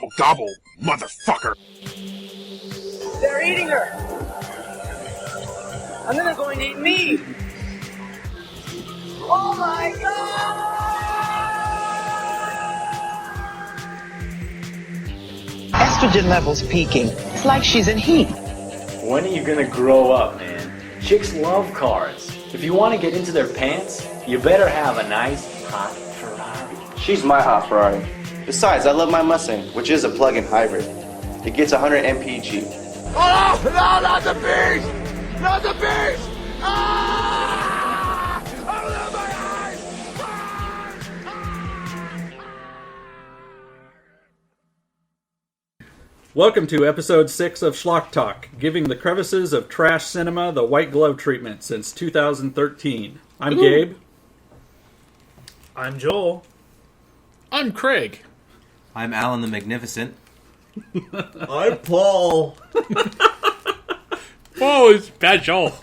Gobble, gobble, motherfucker. They're eating her. And then they're going to eat me. Oh my God! Estrogen levels peaking. It's like she's in heat. When are you gonna grow up, man? Chicks love cars. If you want to get into their pants, you better have a nice, hot Ferrari. She's my hot Ferrari. Besides, I love my Mustang, which is a plug-in hybrid. It gets 100 mpg. Oh, no, not the beast! Not the beast! Ah! Oh, my eyes! Welcome to episode 6 of SchlockTalk, giving the crevices of trash cinema the white glove treatment since 2013. I'm Gabe. I'm Joel. I'm Craig. I'm Alan the Magnificent. I'm Paul. Oh, it's bad Joel.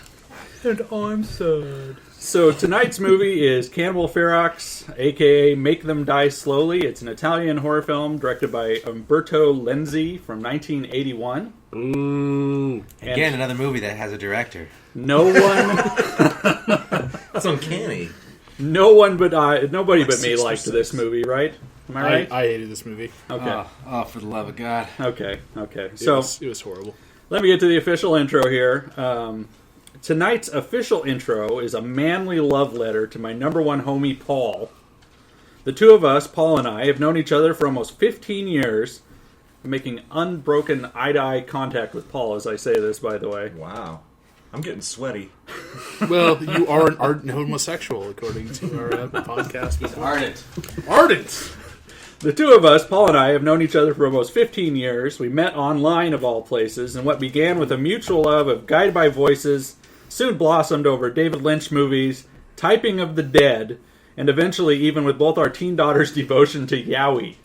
And I'm sad. So tonight's movie is Cannibal Ferox, aka Make Them Die Slowly. It's an Italian horror film directed by Umberto Lenzi from 1981. Ooh. Again, another movie that has a director. No one... That's uncanny. Nobody but me liked this movie, right? Am I right? I hated this movie. Okay. Oh, for the love of God. Okay. So it was horrible. Let me get to the official intro here. Tonight's official intro is a manly love letter to my number one homie, Paul. The two of us, Paul and I, have known each other for almost 15 years. I'm making unbroken eye-to-eye contact with Paul as I say this, by the way. Wow. I'm getting sweaty. Well, you are an ardent homosexual, according to our podcast. He's ardent. Ardent! The two of us, Paul and I, have known each other for almost 15 years. We met online, of all places, and what began with a mutual love of Guided by Voices soon blossomed over David Lynch movies, Typing of the Dead, and eventually even with both our teen daughters' devotion to Yowie.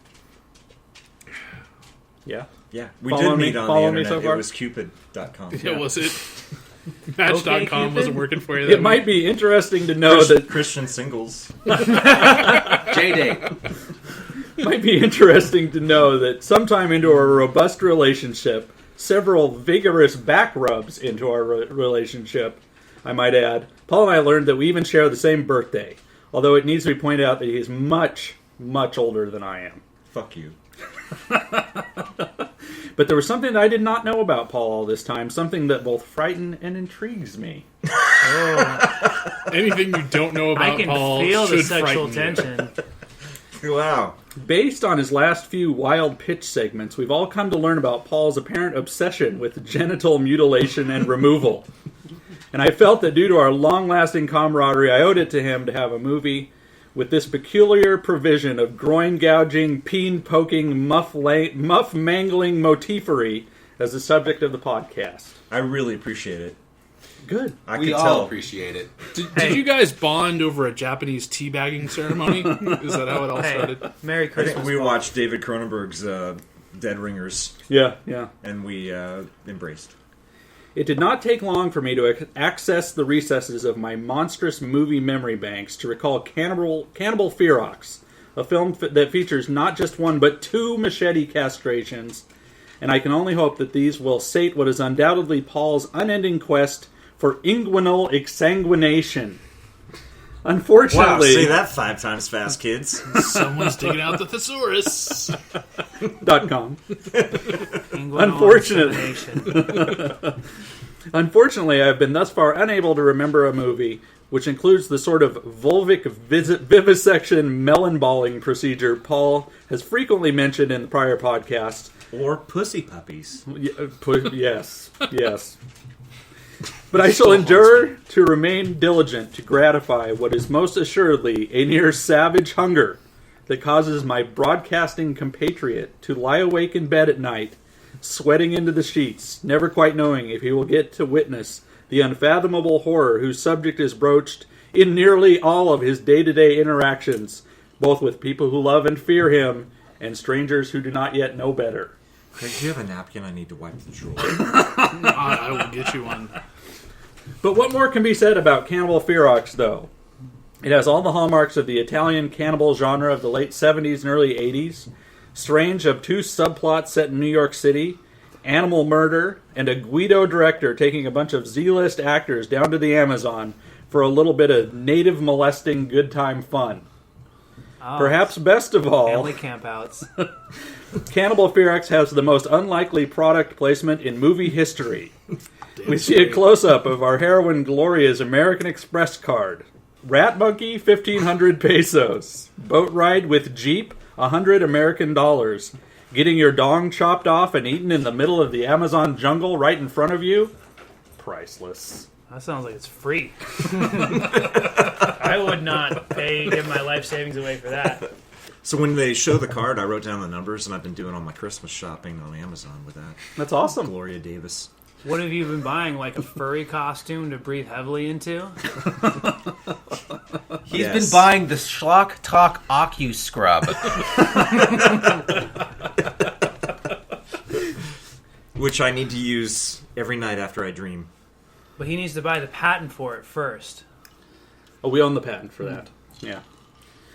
Yeah? Yeah. We did meet on the internet. So it was Cupid.com. Yeah, was it? Match.com wasn't working for you. It might be interesting to know that... Christian singles. J-Date. Might be interesting to know that sometime into our robust relationship, several vigorous back rubs into our relationship, I might add, Paul and I learned that we even share the same birthday. Although it needs to be pointed out that he is much, much older than I am. Fuck you. But there was something that I did not know about Paul all this time, something that both frightens and intrigues me. Oh. Anything you don't know about Paul feel should the sexual frighten tension. Wow. Based on his last few wild pitch segments, we've all come to learn about Paul's apparent obsession with genital mutilation and removal. And I felt that due to our long-lasting camaraderie, I owed it to him to have a movie with this peculiar provision of groin-gouging, peen-poking, muff-mangling motifery as the subject of the podcast. I really appreciate it. Good. We all appreciate it. Did you guys bond over a Japanese teabagging ceremony? Is that how it all started? Merry Christmas. I think we watched David Cronenberg's Dead Ringers. Yeah. And we embraced. It did not take long for me to access the recesses of my monstrous movie memory banks to recall Cannibal Ferox, a film that features not just one but two machete castrations, and I can only hope that these will sate what is undoubtedly Paul's unending quest for inguinal exsanguination. Unfortunately... Wow, say that 5 times fast, kids. Someone's digging out the thesaurus. .com. Unfortunately, I have been thus far unable to remember a movie which includes the sort of vulvic vivisection melon-balling procedure Paul has frequently mentioned in the prior podcast. Or pussy puppies. Yes. But I shall endure to remain diligent to gratify what is most assuredly a near savage hunger that causes my broadcasting compatriot to lie awake in bed at night, sweating into the sheets, never quite knowing if he will get to witness the unfathomable horror whose subject is broached in nearly all of his day-to-day interactions, both with people who love and fear him and strangers who do not yet know better. Craig, do you have a napkin? I need to wipe the drool. I will get you one. But what more can be said about Cannibal Ferox, though? It has all the hallmarks of the Italian cannibal genre of the late 70s and early 80s. strange, obtuse subplots set in New York City, animal murder, and a Guido director taking a bunch of Z-list actors down to the Amazon for a little bit of native molesting good time fun. Oh, Perhaps best of all, family campouts. Cannibal Ferox has the most unlikely product placement in movie history. We see a close-up of our heroine Gloria's American Express card. Rat monkey, 1,500 pesos. Boat ride with Jeep, 100 American dollars. Getting your dong chopped off and eaten in the middle of the Amazon jungle right in front of you? Priceless. That sounds like it's free. I would not give my life savings away for that. So when they show the card, I wrote down the numbers, and I've been doing all my Christmas shopping on Amazon with that. That's awesome. Gloria Davis. What have you been buying? Like a furry costume to breathe heavily into? He's been buying the SchlockTalk Ocu Scrub. Which I need to use every night after I dream. But he needs to buy the patent for it first. Oh, we own the patent for that. Yeah.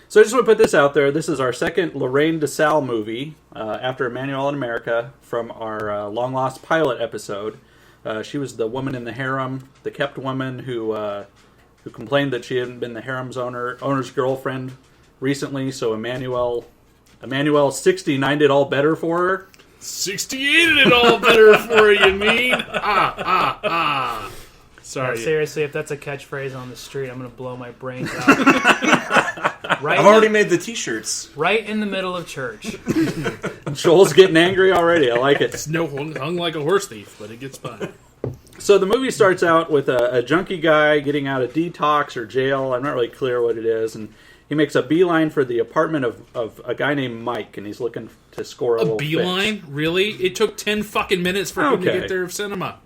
So I just want to put this out there. This is our second Lorraine DeSalle movie after Emmanuel in America from our Long Lost Pilot episode. She was the woman in the harem, the kept woman who complained that she hadn't been the harem's owner's girlfriend recently. So Emmanuel 69'd it all better for her. 68'd it all better for you mean? Sorry. Yeah, seriously, if that's a catchphrase on the street, I'm going to blow my brains out. I've already made the t-shirts. Right in the middle of church. Joel's getting angry already. I like it. It's no hung like a horse thief, but it gets by. So the movie starts out with a junkie guy getting out of detox or jail. I'm not really clear what it is. And he makes a beeline for the apartment of a guy named Mike, and he's looking to score a little beeline? fix. Really? It took 10 fucking minutes for him to get there of cinema.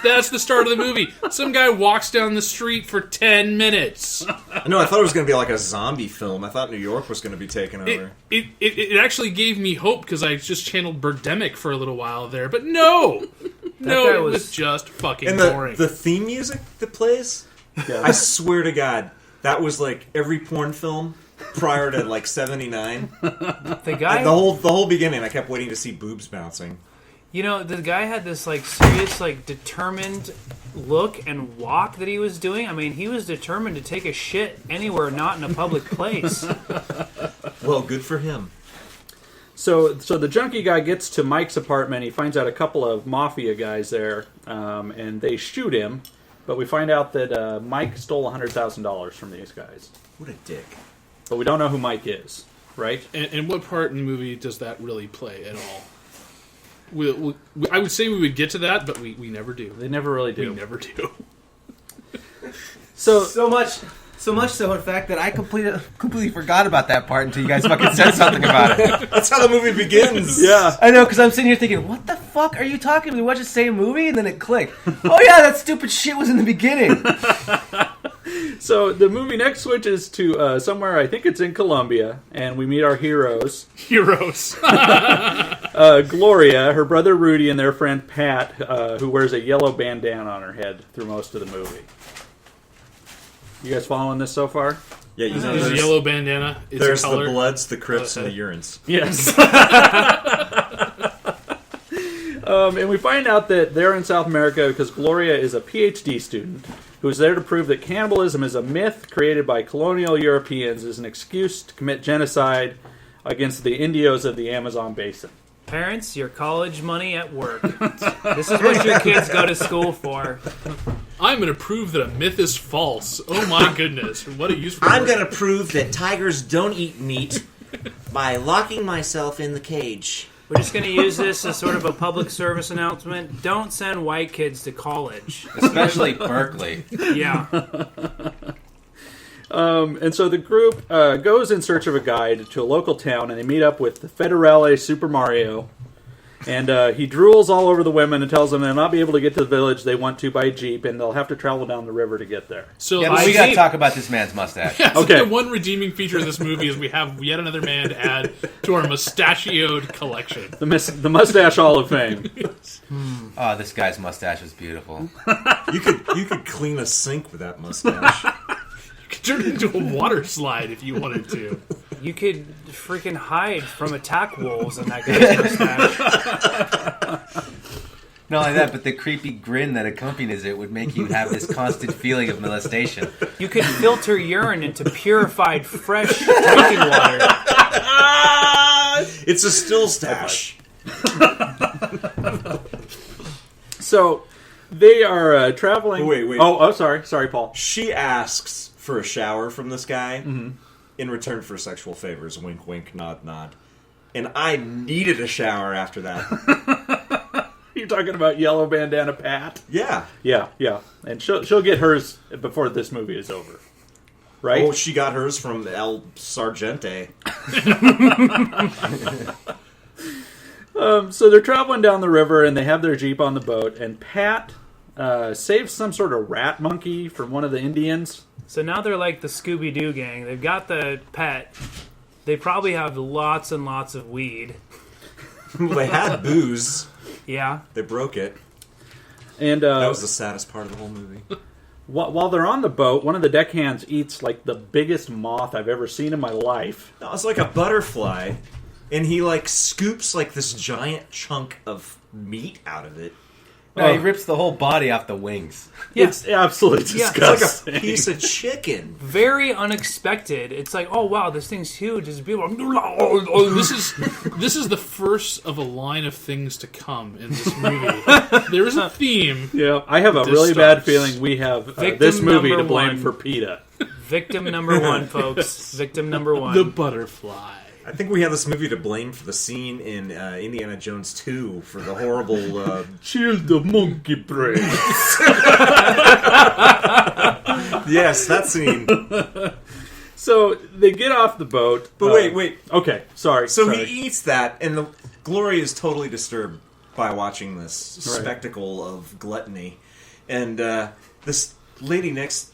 That's the start of the movie. Some guy walks down the street for 10 minutes. No, I thought it was going to be like a zombie film. I thought New York was going to be taken over. It actually gave me hope because I just channeled Birdemic for a little while there. But no! No, it was just fucking and boring. The theme music that plays, I swear to God, that was like every porn film prior to like 79. The guy... The whole beginning, I kept waiting to see boobs bouncing. You know, the guy had this, like, serious, like, determined look and walk that he was doing. I mean, he was determined to take a shit anywhere not in a public place. Well, good for him. So the junkie guy gets to Mike's apartment. He finds out a couple of mafia guys there, and they shoot him. But we find out that Mike stole $100,000 from these guys. What a dick. But we don't know who Mike is, right? And what part in the movie does that really play at all? I would say we would get to that, but we never do. They never really do. We never do. So much so, in fact, that I completely forgot about that part until you guys fucking said something about it. That's how the movie begins. Yeah. I know, because I'm sitting here thinking, what the fuck are you talking about? We watched the same movie? And then it clicked. Oh yeah, that stupid shit was in the beginning. So the movie next switches to somewhere, I think it's in Colombia, and we meet our heroes. Gloria, her brother Rudy, and their friend Pat, who wears a yellow bandana on her head through most of the movie. You guys following this so far? Yeah, you know there's a yellow bandana. It's there's a color. the Bloods, the Crips, and the Urines. Yes. And we find out that they're in South America because Gloria is a PhD student who is there to prove that cannibalism is a myth created by colonial Europeans as an excuse to commit genocide against the Indios of the Amazon basin. Parents, your college money at work. This is what your kids go to school for. I'm going to prove that a myth is false. Oh my goodness. What a useful I'm word. going to prove that tigers don't eat meat by locking myself in the cage. We're just going to use this as sort of a public service announcement. Don't send white kids to college. Especially Berkeley. Yeah. And so the group goes in search of a guide to a local town, and they meet up with the Federale Super Mario. And he drools all over the women and tells them they'll not be able to get to the village they want to by Jeep, and they'll have to travel down the river to get there. So yeah, but we got to talk about this man's mustache. Yeah, okay. The one redeeming feature of this movie is we have yet another man to add to our mustachioed collection. The Mustache Hall of Fame. Oh, this guy's mustache is beautiful. You could clean a sink with that mustache. You could turn it into a water slide if you wanted to. You could freaking hide from attack wolves in that guy's mustache. Not only that, but the creepy grin that accompanies it would make you have this constant feeling of molestation. You could filter urine into purified, fresh drinking water. It's a still stash. So they are traveling. Wait. Oh, sorry, Paul. She asks for a shower from this guy in return for sexual favors. Wink, wink, nod, nod. And I needed a shower after that. You're talking about Yellow Bandana Pat? Yeah. Yeah. And she'll get hers before this movie is over. Right? Oh, she got hers from El Sargente. So they're traveling down the river, and they have their Jeep on the boat, and Pat saves some sort of rat monkey from one of the Indians. So now they're like the Scooby-Doo gang. They've got the pet. They probably have lots and lots of weed. They had booze. Yeah. They broke it. And that was the saddest part of the whole movie. While they're on the boat, one of the deckhands eats like the biggest moth I've ever seen in my life. No, it's like a butterfly, and he like scoops like this giant chunk of meat out of it. No, he rips the whole body off the wings. Yeah. It's absolutely disgusting. It's like a piece of chicken. Very unexpected. It's like, oh wow, this thing's huge. It's people. Oh, This is the first of a line of things to come in this movie. There is a theme. Yeah, I have a This really bad starts. feeling we have Victim this movie to number blame one. for PETA. Victim number one, folks. Victim number one. The butterfly. I think we have this movie to blame for the scene in Indiana Jones 2 for the horrible... Chill the monkey brain. Yes, that scene. So they get off the boat. But wait. Okay, sorry. So sorry. he eats that, and the Glory is totally disturbed by watching this spectacle of gluttony. And this lady next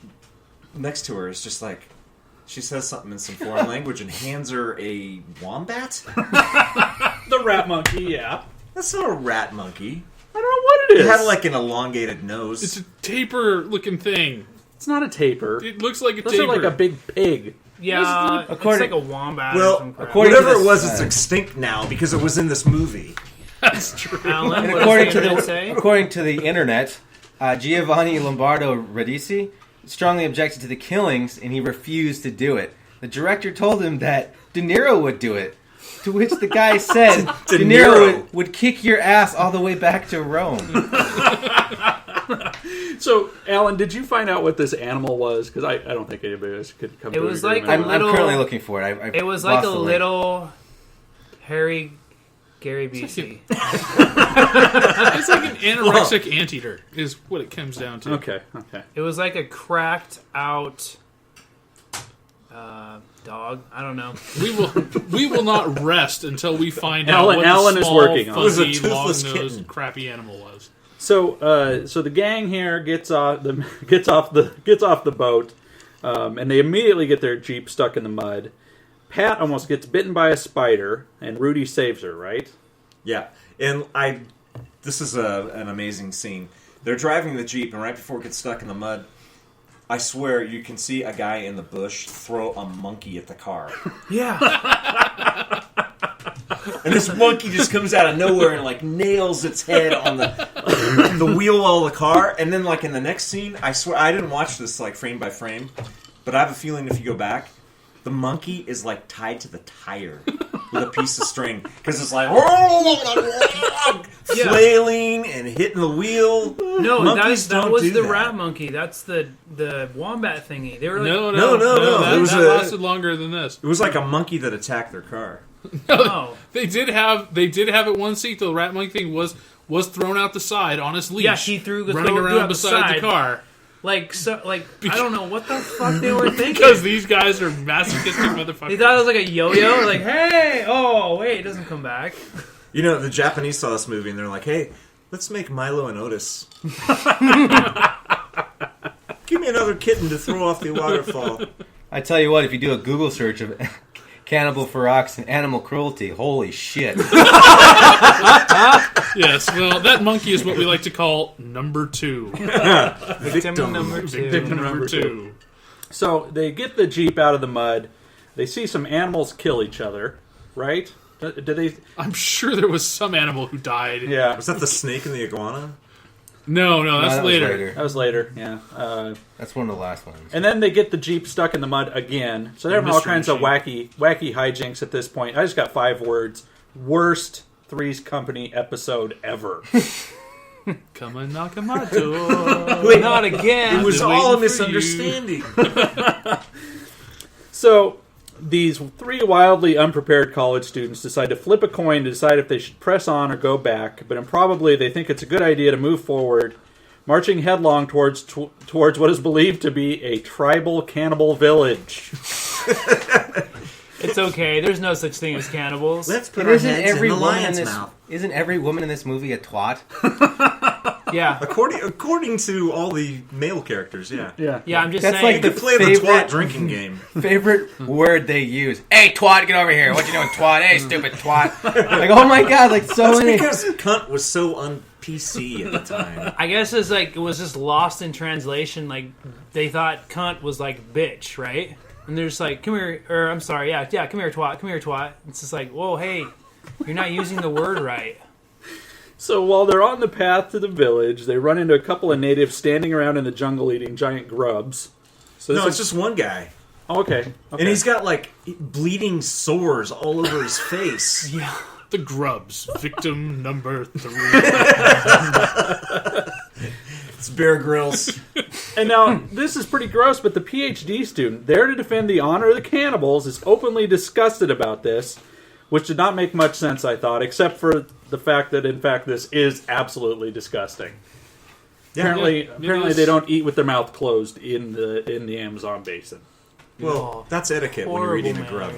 to her is just like... She says something in some foreign language and hands her a wombat? The rat monkey, yeah. That's not a rat monkey. I don't know what it is. It had like an elongated nose. It's a taper-looking thing. It's not a tapir. It looks like a Those taper. are like a big pig. Yeah, it's like a wombat. or some crap. Whatever it was, it's extinct now because it was in this movie. That's true. Alan, And what according does to the say? according to the internet, Giovanni Lombardo Radici strongly objected to the killings, and he refused to do it. The director told him that De Niro would do it, to which the guy said De Niro would kick your ass all the way back to Rome. So, Alan, did you find out what this animal was? Because I don't think anybody else could come to It was an like agreement. I'm currently looking for it. It was like a little hairy Gary Busey. It's like an anorexic anteater, is what it comes down to. Okay. It was like a cracked out dog. I don't know. We will not rest until we find out what Alan the is small, working on it. It was a fuzzy, toothless long-nosed, kitten. crappy animal was. So the gang here gets off the boat, and they immediately get their Jeep stuck in the mud. Pat almost gets bitten by a spider, and Rudy saves her. Right? Yeah, and this is an amazing scene. They're driving the Jeep, and right before it gets stuck in the mud, I swear you can see a guy in the bush throw a monkey at the car. Yeah. And this monkey just comes out of nowhere and like nails its head on the wheel of the car. And then like in the next scene, I swear I didn't watch this like frame by frame, but I have a feeling if you go back, the monkey is like tied to the tire with a piece of string because it's like flailing and hitting the wheel. No, Monkeys that don't was do the that. rat monkey. That's the wombat thingy. They were like, No. It was That lasted longer than this. It was like a monkey that attacked their car. oh. They did have at one seat. The rat monkey thing was thrown out the side on his leash. Yeah, he threw the running threw around out beside the car. I don't know what the fuck they were thinking. Because these guys are masochistic motherfuckers. They thought it was like a yo-yo. Like, hey, oh wait, it doesn't come back. You know, the Japanese saw this movie and they're like, hey, let's make Milo and Otis. Give me another kitten to throw off the waterfall. I tell you what, if you do a Google search of Cannibal Ferox and animal cruelty, holy shit. Yes, well, that monkey is what we like to call number 2. Victim number 2. Victim number 2. So they get the Jeep out of the mud. They see some animals kill each other, right? Did they? I'm sure there was some animal who died. Yeah. Was that the snake and the iguana? No, that's that later. That was later, yeah. That's one of the last ones. And then they get the Jeep stuck in the mud again. So they're having all Mystery kinds of wacky hijinks at this point. I just got 5 words. Worst Three's Company episode ever. Come and knock on my door. Not again. It was I've been all a waiting for you. misunderstanding. So these 3 wildly unprepared college students decide to flip a coin to decide if they should press on or go back, but improbably they think it's a good idea to move forward, marching headlong towards what is believed to be a tribal cannibal village. It's okay. There's no such thing as cannibals. Let's put And our isn't heads every in the woman in lion's this mouth. isn't every woman in this movie a twat? Yeah. According to all the male characters, yeah. Yeah, I'm just That's saying. like You the could play the favorite- twat drinking game. Favorite word they use. Hey, twat, get over here. What you doing, twat? Hey, stupid twat. Like, oh my god, like so That's many. because cunt was so un-PC at the time. I guess it's like it was just lost in translation. Like they thought cunt was like bitch, right? And they're just like, come here, or I'm sorry, yeah, come here, twat. It's just like, whoa, hey, you're not using the word right. So while they're on the path to the village, they run into a couple of natives standing around in the jungle eating giant grubs. So No, it's just one guy. Okay. And he's got, like, bleeding sores all over his face. Yeah. The Grubs, victim number 3. It's Bear Grylls. And now, this is pretty gross, but the PhD student, there to defend the honor of the cannibals, is openly disgusted about this, which did not make much sense, I thought, except for the fact that, in fact, this is absolutely disgusting. Apparently they don't eat with their mouth closed in the Amazon basin. Well, that's etiquette when you're eating a grub.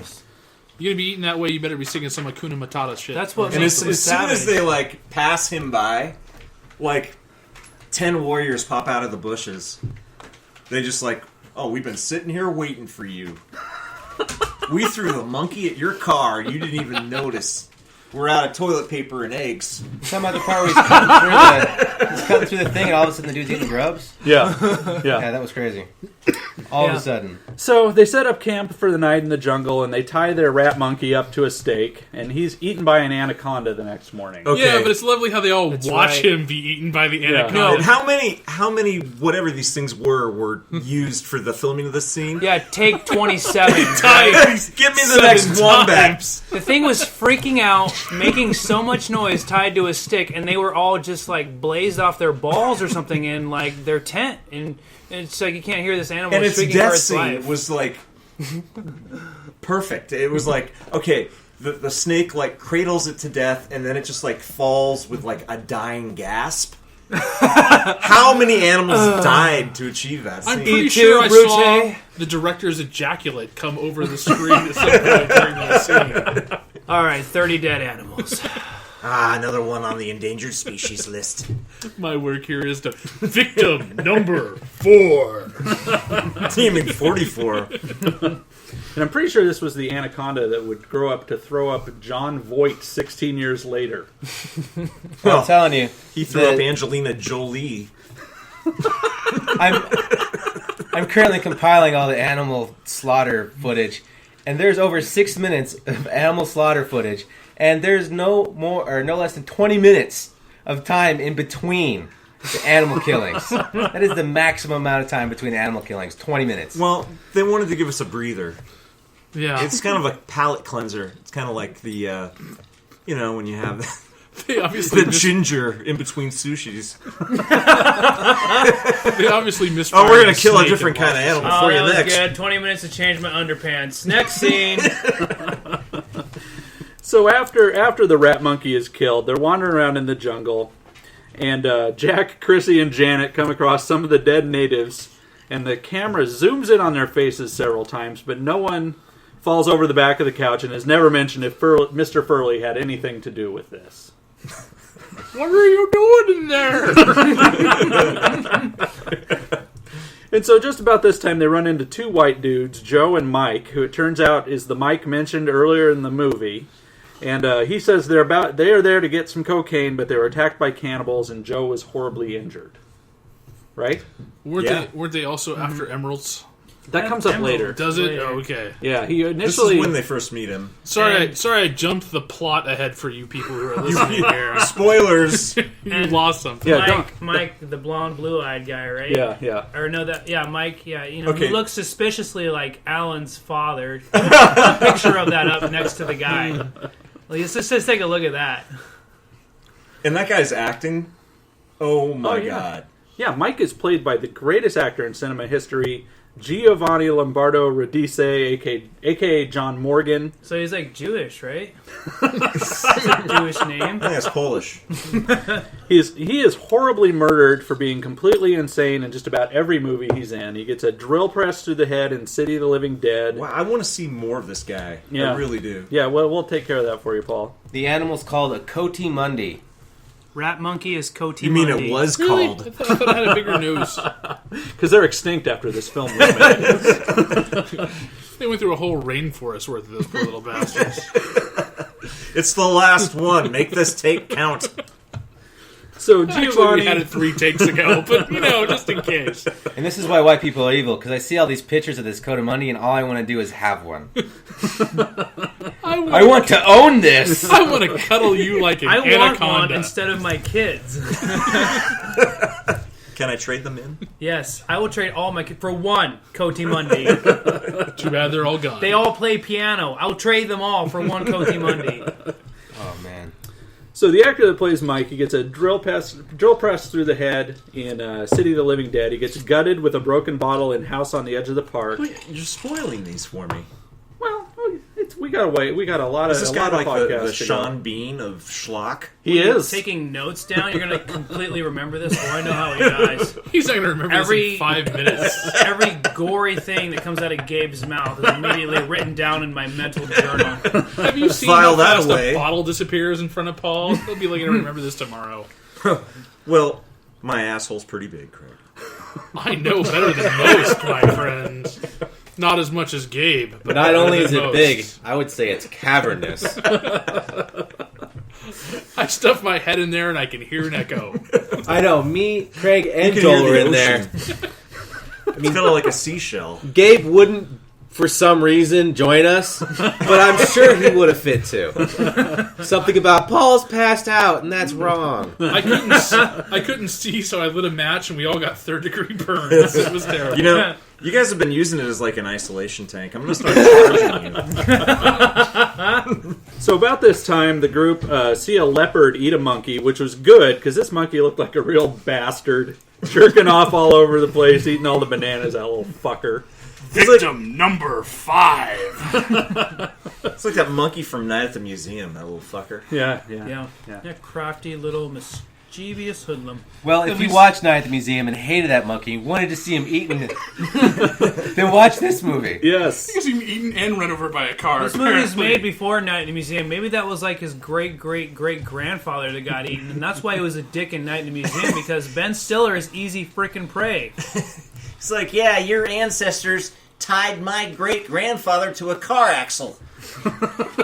You're gonna be eating that way, you better be singing some Hakuna Matata shit. That's what And makes as them soon as savage. they, like, pass him by, like, 10 warriors pop out of the bushes. They just like, oh, we've been sitting here waiting for you. We threw the monkey at your car. You didn't even notice. We're out of toilet paper and eggs. Talking about the part where he's cutting through the thing, and all of a sudden the dude's eating grubs. Yeah. Yeah, that was crazy. All of a sudden. So they set up camp for the night in the jungle, and they tie their rat monkey up to a stake, and he's eaten by an anaconda the next morning. Okay. Yeah, but it's lovely how they all watch right. him be eaten by the anaconda. No. And how many whatever these things were used for the filming of this scene? Yeah, take 27. Give me the 7 next wombat. times. The thing was freaking out, making so much noise tied to a stick, and they were all just like blazed off their balls or something in like their tent, and it's like you can't hear this animal And its shrieking for death its scene life. was like perfect. It was like, okay, the snake like cradles it to death, and then it just like falls with like a dying gasp. How many animals died to achieve that scene? I'm pretty E2, sure I Brute. saw the director's ejaculate come over the screen at some point during that scene. All right, 30 dead animals. Another one on the endangered species list. My work here is to victim number 4. Teaming 44. And I'm pretty sure this was the anaconda that would grow up to throw up John Voight 16 years later. Well, I'm telling you. He threw up Angelina Jolie. I'm currently compiling all the animal slaughter footage, and there's over 6 minutes of animal slaughter footage, and there's no less than 20 minutes of time in between the animal killings. That is the maximum amount of time between animal killings, 20 minutes. Well, they wanted to give us a breather. Yeah. It's kind of a palate cleanser. It's kind of like the, when you have They obviously the ginger in between sushis. They obviously missed. Oh, we're gonna kill a different kind of animal for you that was next. good. 20 minutes to change my underpants. Next scene. So after the rat monkey is killed, they're wandering around in the jungle, and Jack, Chrissy, and Janet come across some of the dead natives, and the camera zooms in on their faces several times, but no one falls over the back of the couch and has never mentioned if Mr. Furley had anything to do with this. What are you doing in there? And so just about this time, they run into 2 white dudes, Joe and Mike, who it turns out is the Mike mentioned earlier in the movie. And he says they are there to get some cocaine, but they were attacked by cannibals, and Joe was horribly injured. Right? Weren't they also after emeralds? That comes up later. Does it? Oh, okay. Yeah, he This initially. is when they first meet him. Sorry, I jumped the plot ahead for you people who are listening here. Spoilers. You lost something. Yeah, Mike, the blonde, blue-eyed guy, right? Yeah. Or no, Mike. Yeah, Okay. he looks suspiciously like Alan's father. A picture of that up next to the guy. Let's just take a look at that. And that guy's acting. Oh my yeah. god. Yeah, Mike is played by the greatest actor in cinema history, Giovanni Lombardo Radice, aka John Morgan. So he's like Jewish, right? Jewish name. I think that's Polish. He is horribly murdered for being completely insane in just about every movie he's in. He gets a drill press through the head in City of the Living Dead. Wow, I want to see more of this guy. Yeah. I really do. Yeah, well, we'll take care of that for you, Paul. The animal's called a Coati Mundi. Rat monkey is Coati You mean Mundi. it was Really? called? I thought it had a bigger nose. Because they're extinct after this film was made. They went through a whole rainforest worth of those poor little bastards. It's the last one. Make this take count. So Actually, Giovanni... we had it 3 takes ago, but just in case. And this is why white people are evil, because I see all these pictures of this Coati Mundi, and all I want to do is have one. I want to own this! I want to cuddle you like an I want anaconda. one instead of my kids. Can I trade them in? Yes, I will trade all my kids for one Coati Mundi. Too bad they're all gone. They all play piano. I'll trade them all for one Coati Mundi. Oh, man. So the actor that plays Mike, he gets a drill press through the head in City of the Living Dead. He gets gutted with a broken bottle in House on the Edge of the Park. You're spoiling these for me. Well, we got to wait. We got a lot of Is this guy like podcasts the to go. Sean Bean of Schlock? He is. Taking notes down, you're going to completely remember this. Oh, I know how he dies. He's not going to remember this in 5 minutes. Every gory thing that comes out of Gabe's mouth is immediately written down in my mental journal. Have you seen File how that fast away. a bottle disappears in front of Paul? He'll be like, going to remember this tomorrow. Well, my asshole's pretty big, Craig. I know better than most, my friend. Not as much as Gabe. But Not only is better it than big, most. I would say it's cavernous. I stuff my head in there and I can hear an echo. I know, me, Craig, and You can Joel hear are the in there. ocean. It's kind of like a seashell. Gabe wouldn't, for some reason, join us, but I'm sure he would have fit too. Something about Paul's passed out, and that's wrong. I couldn't see, so I lit a match and we all got 3rd-degree burns. It was terrible. You know, you guys have been using it as like an isolation tank. I'm going to start charging you. So about this time, the group see a leopard eat a monkey, which was good, because this monkey looked like a real bastard. Jerking off all over the place, eating all the bananas, that little fucker. Victim number 5. It's like that monkey from Night at the Museum, that little fucker. Yeah. Crafty little mischievous hoodlum. Well, if you watched Night at the Museum and hated that monkey, wanted to see him eaten, then watch this movie. Yes. Because he was eaten and run over by a car. This movie was made before Night at the Museum. Maybe that was like his great-great-great-grandfather that got eaten, and that's why he was a dick in Night at the Museum, because Ben Stiller is easy freaking prey. It's like, yeah, your ancestors tied my great-grandfather to a car axle.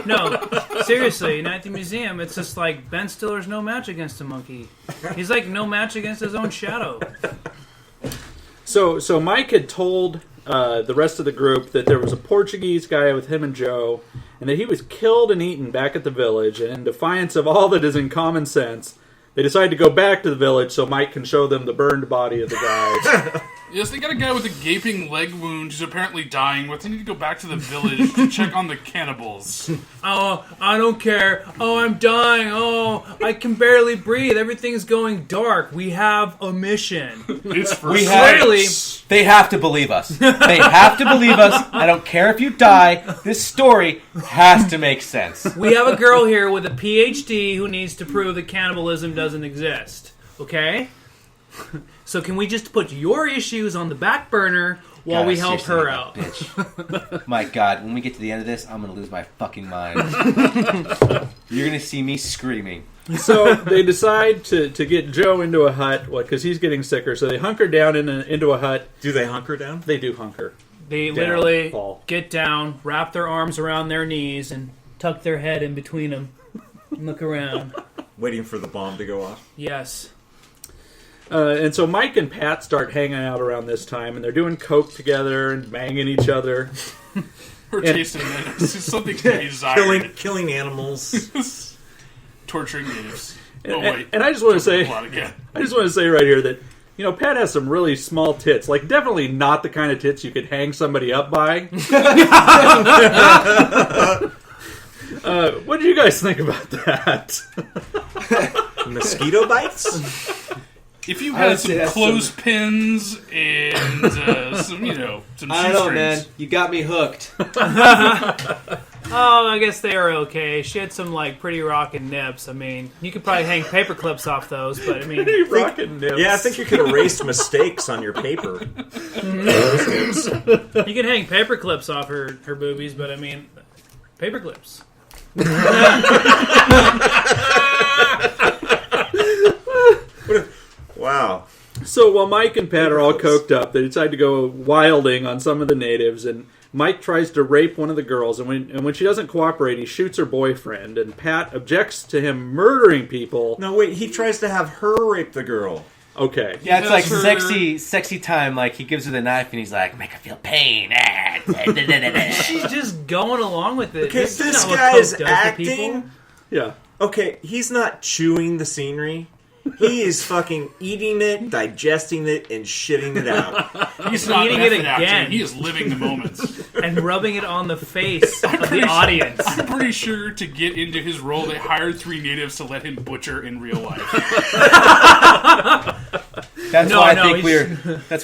No, seriously, Night at the Museum, it's just like Ben Stiller's no match against a monkey. He's like no match against his own shadow. So Mike had told the rest of the group that there was a Portuguese guy with him and Joe, and that he was killed and eaten back at the village, and in defiance of all that is in common sense, they decide to go back to the village so Mike can show them the burned body of the guy. Yes, they got a guy with a gaping leg wound who's apparently dying. But they need to go back to the village to check on the cannibals. Oh, I don't care. Oh, I'm dying. Oh, I can barely breathe. Everything's going dark. We have a mission. It's for We have, slaves. they have to believe us. They have to believe us. I don't care if you die. This story has to make sense. We have a girl here with a PhD who needs to prove that cannibalism doesn't exist. Okay? So can we just put your issues on the back burner while we help her out? Bitch. My God, when we get to the end of this, I'm going to lose my fucking mind. You're going to see me screaming. So they decide to get Joe into a hut, because he's getting sicker. So they hunker down into a hut. Do they hunker down? They do hunker. They literally get down, wrap their arms around their knees, and tuck their head in between them and look around. Waiting for the bomb to go off? Yes. And so Mike and Pat start hanging out around this time, and they're doing coke together and banging each other. Or chasing natives. It's something to be desired. Killing animals. Torturing natives. And I just want to say, right here that, you know, Pat has some really small tits. Like, definitely not the kind of tits you could hang somebody up by. What do you guys think about that? Mosquito bites? If you had some clothespins and some, you know, some I don't know, man. You got me hooked. Oh, I guess they were okay. She had some, like, pretty rockin' nips. I mean, you could probably hang paper clips off those, but I mean... Pretty rockin' nips. Yeah, I think you could erase mistakes on your paper. You can hang paper clips off her boobies, but I mean, paper clips. Wow. So while Mike and Pat are all coked up, they decide to go wilding on some of the natives, and Mike tries to rape one of the girls, and when she doesn't cooperate, he shoots her boyfriend, and Pat objects to him murdering people. No, wait, he tries to have her rape the girl. Okay. Yeah, it's like sexy time. Like, he gives her the knife, and he's like, make her feel pain. She's just going along with it. Okay, this guy is acting. Yeah. Okay, he's not chewing the scenery. He is fucking eating it, digesting it, and shitting it out. He's not eating it method acting. again. He is living the moments. And rubbing it on the face of the audience. I'm pretty sure to get into his role, they hired 3 natives to let him butcher in real life. That's why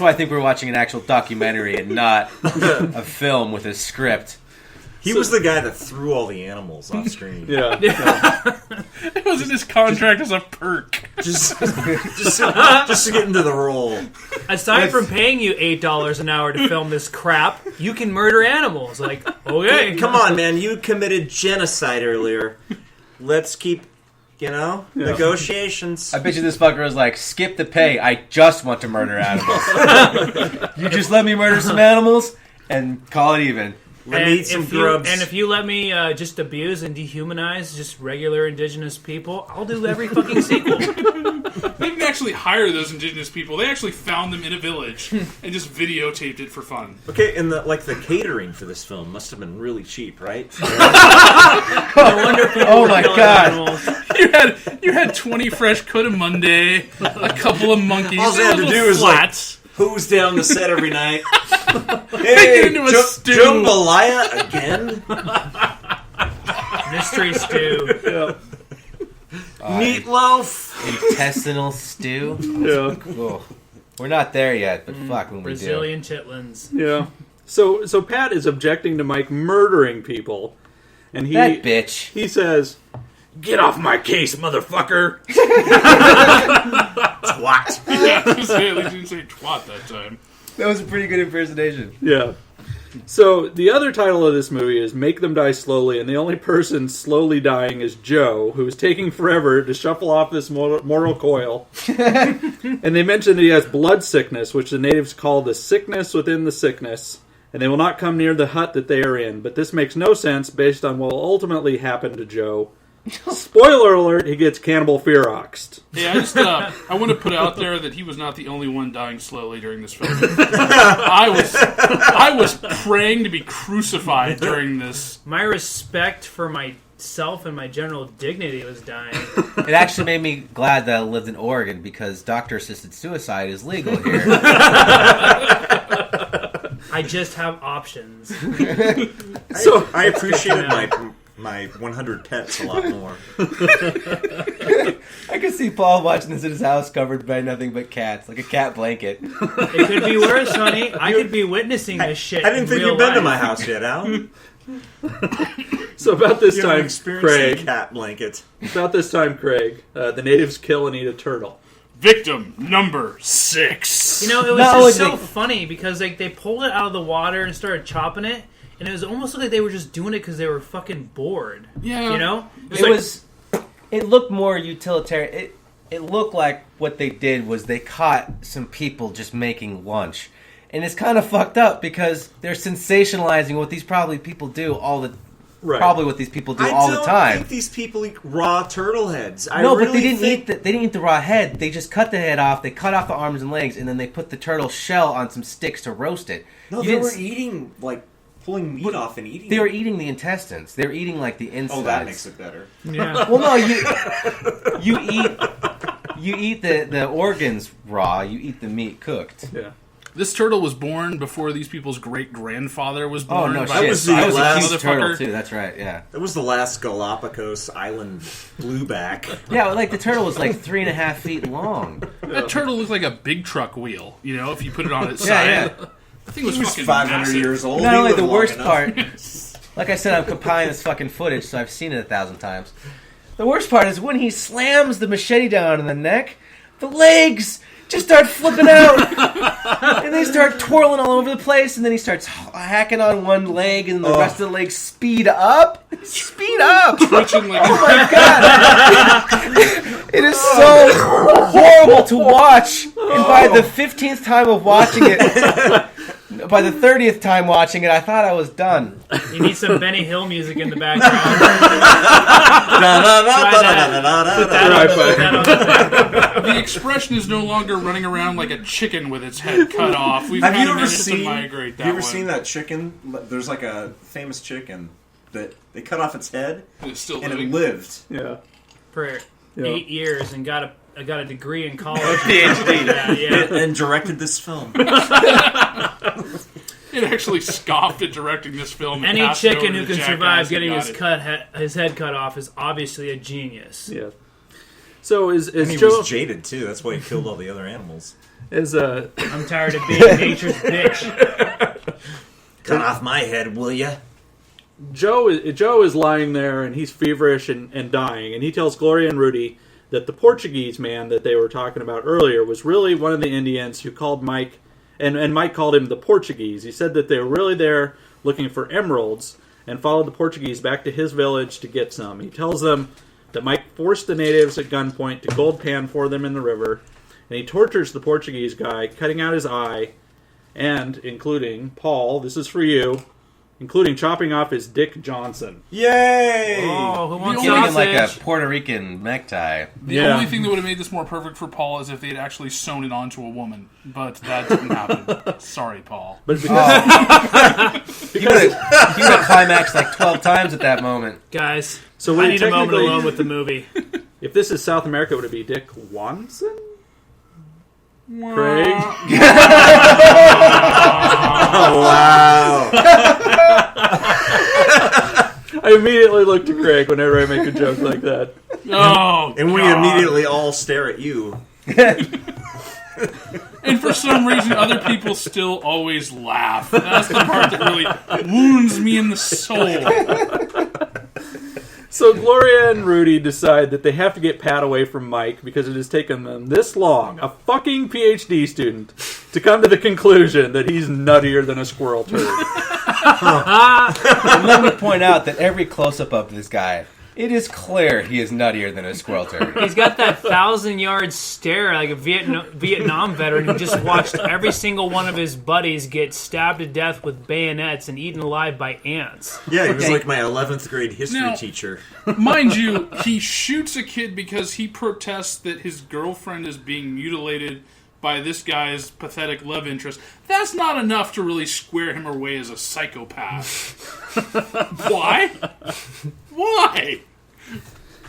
I think we're watching an actual documentary and not a film with a script. He was the guy that threw all the animals off screen. Yeah. It was in his contract as a perk. Just to get into the role. Aside from paying you $8 an hour to film this crap, you can murder animals. Like, okay. Come on, man. You committed genocide earlier. Let's keep, negotiations. I bet you this fucker was like, skip the pay. I just want to murder animals. You just let me murder some animals and call it even. Let me eat some grubs. And if you let me just abuse and dehumanize just regular indigenous people, I'll do every fucking sequel. They didn't actually hire those indigenous people. They actually found them in a village and just videotaped it for fun. Okay, and the catering for this film must have been really cheap, right? No wonder people Oh were my killing God. animals. You had 20 fresh coatimundi, a couple of monkeys. All they had to do was flats. Who's down the set every night? Hey, into a stew. Jambalaya again? Mystery stew. Yeah. Meatloaf? Intestinal stew? Yeah. Oh, we're not there yet, but fuck when we do. Brazilian chitlins. Yeah. So Pat is objecting to Mike murdering people. And That bitch. He says, "Get off my case, motherfucker." Twat. Yeah, I was gonna say, at least you didn't say twat that time. That was a pretty good impersonation. Yeah. So the other title of this movie is Make Them Die Slowly, and the only person slowly dying is Joe, who is taking forever to shuffle off this mortal coil. And they mention that he has blood sickness, which the natives call the sickness within the sickness, and they will not come near the hut that they are in. But this makes no sense based on what will ultimately happen to Joe. Spoiler alert, he gets Cannibal Feroxed. Yeah, I want to put out there that he was not the only one dying slowly during this film. I was praying to be crucified during this. My respect for myself and my general dignity was dying. It actually made me glad that I lived in Oregon because doctor-assisted suicide is legal here. I just have options. So I appreciated my 100 pets a lot more. I could see Paul watching this in his house covered by nothing but cats, like a cat blanket. It could be worse, honey. I could be witnessing this shit. I didn't think you'd been to my house yet, Al. So about this You time, haven't experienced Craig. a cat blanket. About this time, Craig. The natives kill and eat a turtle. Victim number 6. You know, it was just so funny because like they pulled it out of the water and started chopping it. And it was almost like they were just doing it because they were fucking bored. Yeah. You know? It looked more utilitarian. It looked like what they did was they caught some people just making lunch. And it's kind of fucked up because they're sensationalizing what these probably people do all the probably what these people do I all the don't time. think these people eat raw turtle heads. I No, but really they didn't think... eat. They didn't eat the raw head. They just cut the head off. They cut off the arms and legs, and then they put the turtle shell on some sticks to roast it. No, You they didn't were s- eating, like, pulling meat off and eating They were it. eating the intestines. They were eating like the insides. Oh, that makes it better. Yeah. Well, no, you eat the organs raw. You eat the meat cooked. Yeah. This turtle was born before these people's great grandfather was Oh born. no, by shit! was this the I was a last huge turtle too. That's right. Yeah. It was the last Galapagos Island blueback. Yeah, like the turtle was like 3.5 feet long. That turtle looked like a big truck wheel. You know, if you put it on its Yeah, side. yeah. I think it was, He was fucking 500 massive. years old. Not He only lived the long worst enough. part, like I said, I'm compiling this fucking footage, so I've seen it 1,000 times. The worst part is when he slams the machete down in the neck, the legs just start flipping out, and they start twirling all over the place, and then he starts hacking on one leg, and the rest of the legs speed up. Speed up! Twitching like Oh my god! It is so horrible to watch, and by the 15th time of watching it, by the 30th time watching it, I thought I was done. You need some Benny Hill music in the background. the expression is no longer running around like a chicken with its head cut off. We've Have kind you of ever managed to seen? migrate that You ever one. seen that chicken? There's like a famous chicken that they cut off its head And it's still and living. it lived. Yeah. For Yeah. 8 years and got a degree in college. PhD. Yeah. And directed this film. It actually scoffed at directing this film. and Any passed it chicken over who to can Jackass survive and getting got his it. head cut off is obviously a genius. Yeah. So is And he Joe was jaded too. That's why he killed all the other animals. I'm tired of being nature's bitch. Cut off my head, will ya? Joe is lying there and he's feverish and dying, and he tells Gloria and Rudy that the Portuguese man that they were talking about earlier was really one of the Indians who called Mike, and Mike called him the Portuguese. He said that they were really there looking for emeralds and followed the Portuguese back to his village to get some. He tells them that Mike forced the natives at gunpoint to gold pan for them in the river, and he tortures the Portuguese guy, cutting out his eye, and including, Paul, this is for you, including chopping off his Dick Johnson. Yay! Oh, who wants Giving him sausage? like a Puerto Rican necktie. The only thing that would have made this more perfect for Paul is if they had actually sewn it onto a woman, but that didn't happen. Sorry, Paul. But because, He would have climaxed like 12 times at that moment. Guys, So I would need a moment technically- alone with the movie. if this is South America, would it be Dick Watson? Craig? Oh, wow. I immediately look to Craig whenever I make a joke like that. Oh, And we God. immediately all stare at you. And for some reason, other people still always laugh. That's the part that really wounds me in the soul. So Gloria and Rudy decide that they have to get Pat away from Mike because it has taken them this long, a fucking PhD student, to come to the conclusion that he's nuttier than a squirrel turd. And let me point out that every close-up of this guy, it is clear he is nuttier than a squirrel turd. He's got that 1,000-yard stare like a Vietnam veteran who just watched every single one of his buddies get stabbed to death with bayonets and eaten alive by ants. Yeah, he was like my 11th grade history Now- teacher. Mind you, he shoots a kid because he protests that his girlfriend is being mutilated by this guy's pathetic love interest. That's not enough to really square him away as a psychopath. Why? Why?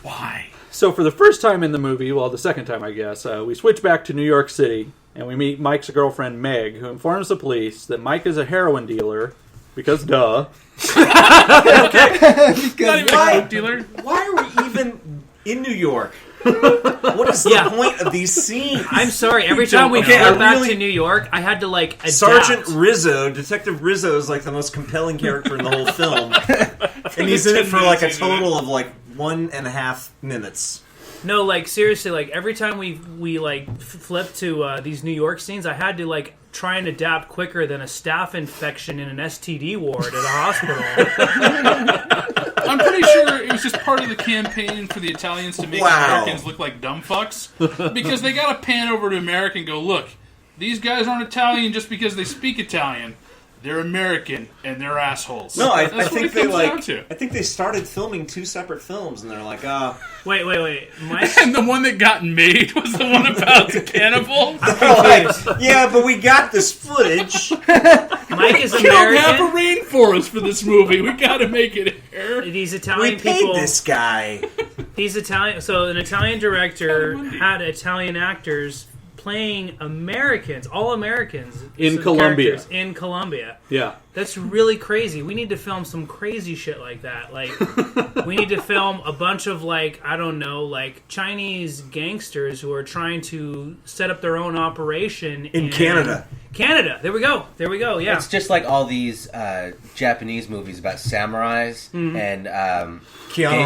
Why? So for the first time in the movie, well, the second time, I guess, we switch back to New York City, and we meet Mike's girlfriend, Meg, who informs the police that Mike is a heroin dealer, because duh. Not even a coke dealer. Why are we even in New York? What is the point of these scenes? I'm sorry, every time we Okay, go I back really- to New York, I had to, like, adapt. Sergeant Rizzo, Detective Rizzo is like the most compelling character in the whole film. And he's in it for like a total of like 1.5 minutes. No, like, seriously, like, every time we like, flip to these New York scenes, I had to, like, try and adapt quicker than a staph infection in an STD ward at a hospital. I'm pretty sure it was just part of the campaign for the Italians to make Americans look like dumb fucks. Because they got to pan over to America and go, look, these guys aren't Italian just because they speak Italian. They're American and they're assholes. No, I That's think what it they comes down to. I think they started filming 2 separate films, and they're like, Wait. And the one that got made was the one about the cannibal. yeah, but we got this footage. Mike is We don't have American. a rainforest for this movie. We got to make it here. These Italian We paid people. this guy. He's Italian. So an Italian director had Italian actors playing Americans, all Americans In some Colombia. characters in Colombia. Yeah. That's really crazy. We need to film some crazy shit like that. Like, we need to film a bunch of, like, I don't know, like, Chinese gangsters who are trying to set up their own operation In Canada. Canada. There we go. Yeah. It's just like all these Japanese movies about samurais and Keanu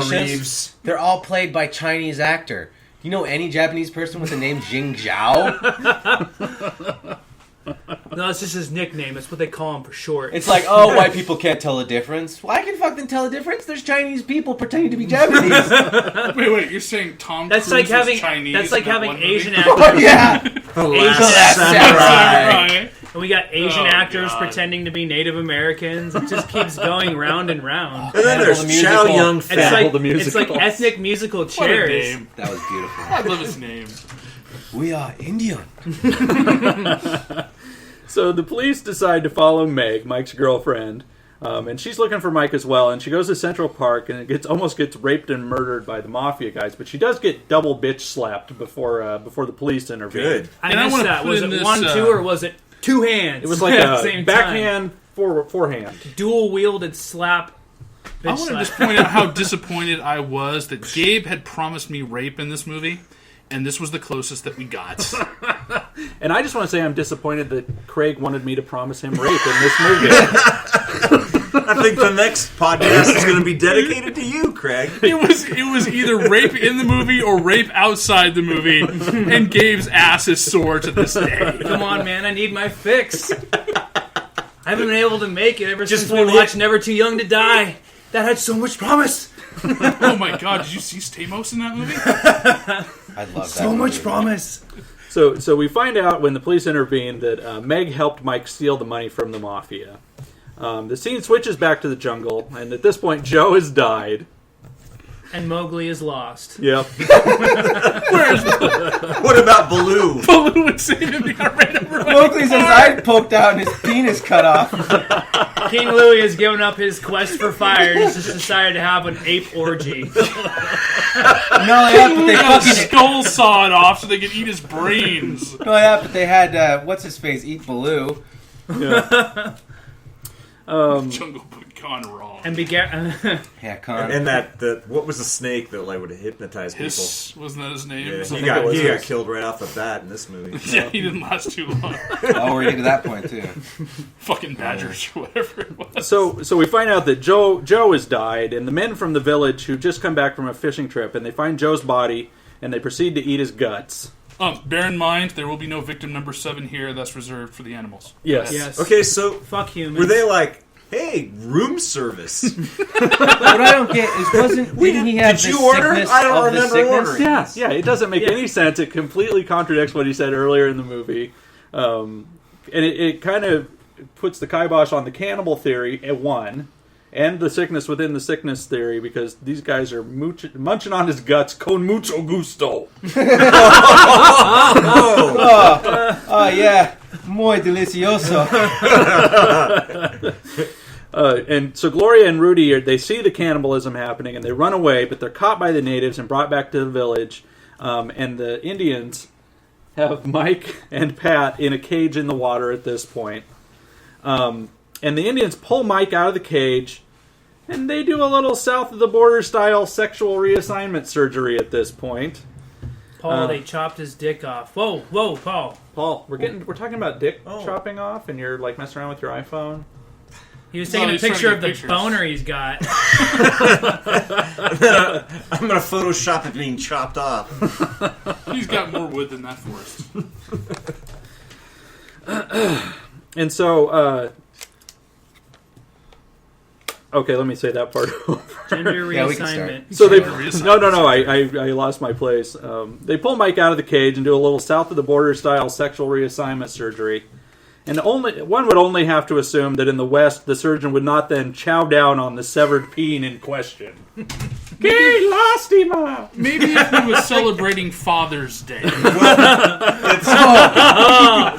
geishas. Reeves. They're all played by Chinese actor. Do you know any Japanese person with the name Jing Zhao? No, it's just his nickname. It's what they call him for short. It's like, oh, white people can't tell the difference. Well, I can fucking tell the difference. There's Chinese people pretending to be Japanese. Wait, you're saying Tom That's Cruise like having is Chinese? that's like in that having one movie? Asian actors. Oh, yeah. The Asian Last Samurai. Samurai. And we got Asian Oh, actors God. pretending to be Native Americans. It just keeps going round and round. And then there's Cannibal the Chow musical. Yun It's Fat. Cannibal like the it's like musical. ethnic musical What a chairs. name. That was beautiful. I love his name. We are Indian. So the police decide to follow Meg, Mike's girlfriend, and she's looking for Mike as well. And she goes to Central Park and almost gets raped and murdered by the mafia guys. But she does get double bitch slapped before the police intervene. Good. I And I missed wanna that. put Was in it this, 1, 2, or was it 2 hands? It was like at the a same backhand, forehand. time? Dual wielded slap. I want to just point out how disappointed I was that Gabe had promised me rape in this movie, and this was the closest that we got. And I just want to say I'm disappointed that Craig wanted me to promise him rape in this movie. I think the next podcast is going to be dedicated to you, Craig. It was either rape in the movie or rape outside the movie, and Gabe's ass is sore to this day. Come on, man! I need my fix. I haven't been able to make it ever Just since we one hit. watched Never Too Young to Die. That had so much promise. Oh my god, did you see Stamos in that movie? I love that. So much promise. So we find out when the police intervene that Meg helped Mike steal the money from the mafia. The scene switches back to the jungle, and at this point, Joe has died. And Mowgli is lost. Yep. What about Baloo? Baloo would save him. He got ran over by Mowgli's his eye poked out and his penis cut off. King Louie has given up his quest for fire and has just decided to have an ape orgy. Not only that, but they fucking skull sawed off so they could eat his brains. not only that, but they had what's his face eat Baloo. Yeah. Jungle Book gone wrong. And began. Yeah, Con. And what was the snake that like would hypnotize people? Hiss, wasn't that his name? Yeah, Something he got like that. killed right off the bat in this movie. Yeah, he didn't last too long. Oh, we're getting to that point too. Fucking badgers or whatever it was. So we find out that Joe has died, and the men from the village who just come back from a fishing trip, and they find Joe's body, and they proceed to eat his guts. Bear in mind, there will be no victim number 7 here. That's reserved for the animals. Yes. Okay, so Fuck humans. were they like, hey, room service? What I don't get is didn't he have Did the you order? sickness I don't of the remember sickness? ordering. Yeah, it doesn't make any sense. It completely contradicts what he said earlier in the movie. And it kind of puts the kibosh on the cannibal theory at 1, and the sickness within the sickness theory, because these guys are munching on his guts con mucho gusto. Oh yeah, muy delicioso. And so Gloria and Rudy, they see the cannibalism happening, and they run away, but they're caught by the natives and brought back to the village. And the Indians have Mike and Pat in a cage in the water at this point. And the Indians pull Mike out of the cage, and they do a little south of the border style sexual reassignment surgery at this point. Paul, they chopped his dick off. Whoa, Paul. Paul, we're talking about dick chopping off, and you're like messing around with your iPhone. He was taking a he's trying to picture get of the pictures. boner he's got. I'm gonna Photoshop it being chopped off. He's got more wood than that forest. And so, okay, let me say that part over. Gender Yeah, we can reassignment. So they Reassignment. no, I lost my place. They pull Mike out of the cage and do a little south of the border style sexual reassignment surgery, And one would only have to assume that in the West, the surgeon would not then chow down on the severed peen in question. Que lastima! Maybe if he was celebrating Father's Day. It's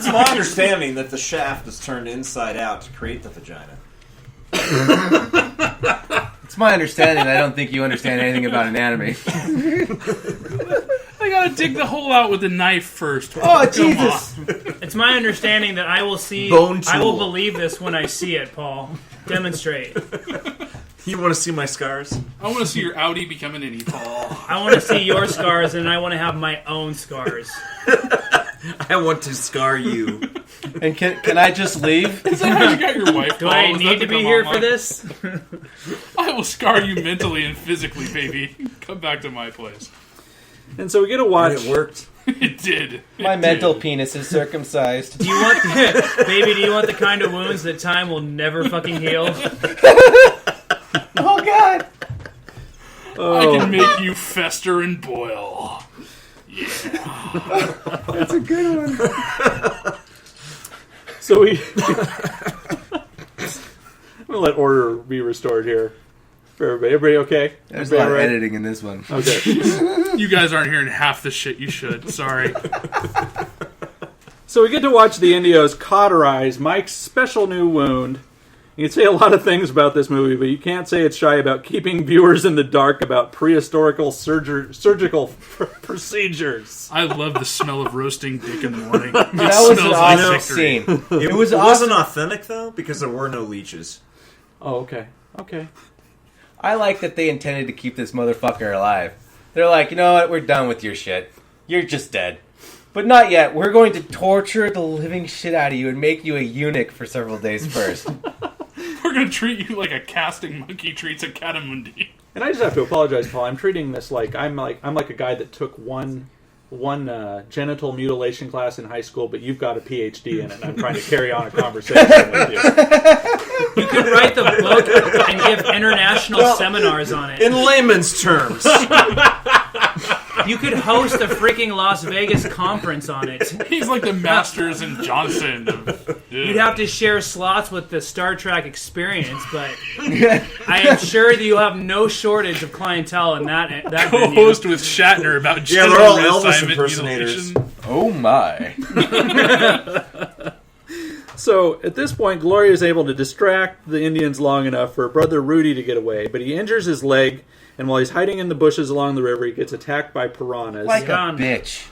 my understanding that the shaft is turned inside out to create the vagina. It's my understanding. I don't think you understand anything about anatomy. I gotta dig the hole out with a knife first. Oh, Jesus! It's my understanding that I will see. Bone I will tool. believe this when I see it, Paul. Demonstrate. You want to see my scars? I want to see your Audi become an innie, Paul. I want to see your scars, and I want to have my own scars. I want to scar you. And can I just leave? Is that how you got your wife? Do Paul? I Is that need to be come here online? for this? I will scar you mentally and physically, baby. Come back to my place. And so we get to watch. And it worked. It did. My mental penis is circumcised. Do you want, baby? Do you want the kind of wounds that time will never fucking heal? Oh, God! I can make you fester and boil. Yeah. That's a good one. So we... I'm going to let order be restored here for everybody. Everybody okay? There's a lot of editing in this one. Okay. You guys aren't hearing half the shit you should. Sorry. So we get to watch the Indios cauterize Mike's special new wound. You can say a lot of things about this movie, but you can't say it's shy about keeping viewers in the dark about prehistorical surgical procedures. I love the smell of roasting dick in the morning. That was an awesome scene. scene. It was wasn't authentic, though, because there were no leeches. Oh, okay. Okay. I like that they intended to keep this motherfucker alive. They're like, you know what? We're done with your shit. You're just dead. But not yet. We're going to torture the living shit out of you and make you a eunuch for several days first. We're going to treat you like a casting monkey treats a catamundi. And I just have to apologize, Paul. I'm treating this like I'm like a guy that took one genital mutilation class in high school, but you've got a PhD in it, and I'm trying to carry on a conversation with you. You could write the book and give international seminars on it. In layman's terms. You could host a freaking Las Vegas conference on it. He's like the Masters and Johnson of... You'd have to share slots with the Star Trek experience, but I am sure that you'll have no shortage of clientele in that venue. Co-host with Shatner about Yeah, genital they're all Elvis reassignment impersonators. mutilation. Oh my. So, at this point, Gloria is able to distract the Indians long enough for brother Rudy to get away, but he injures his leg, and while he's hiding in the bushes along the river, he gets attacked by piranhas. Like a bitch.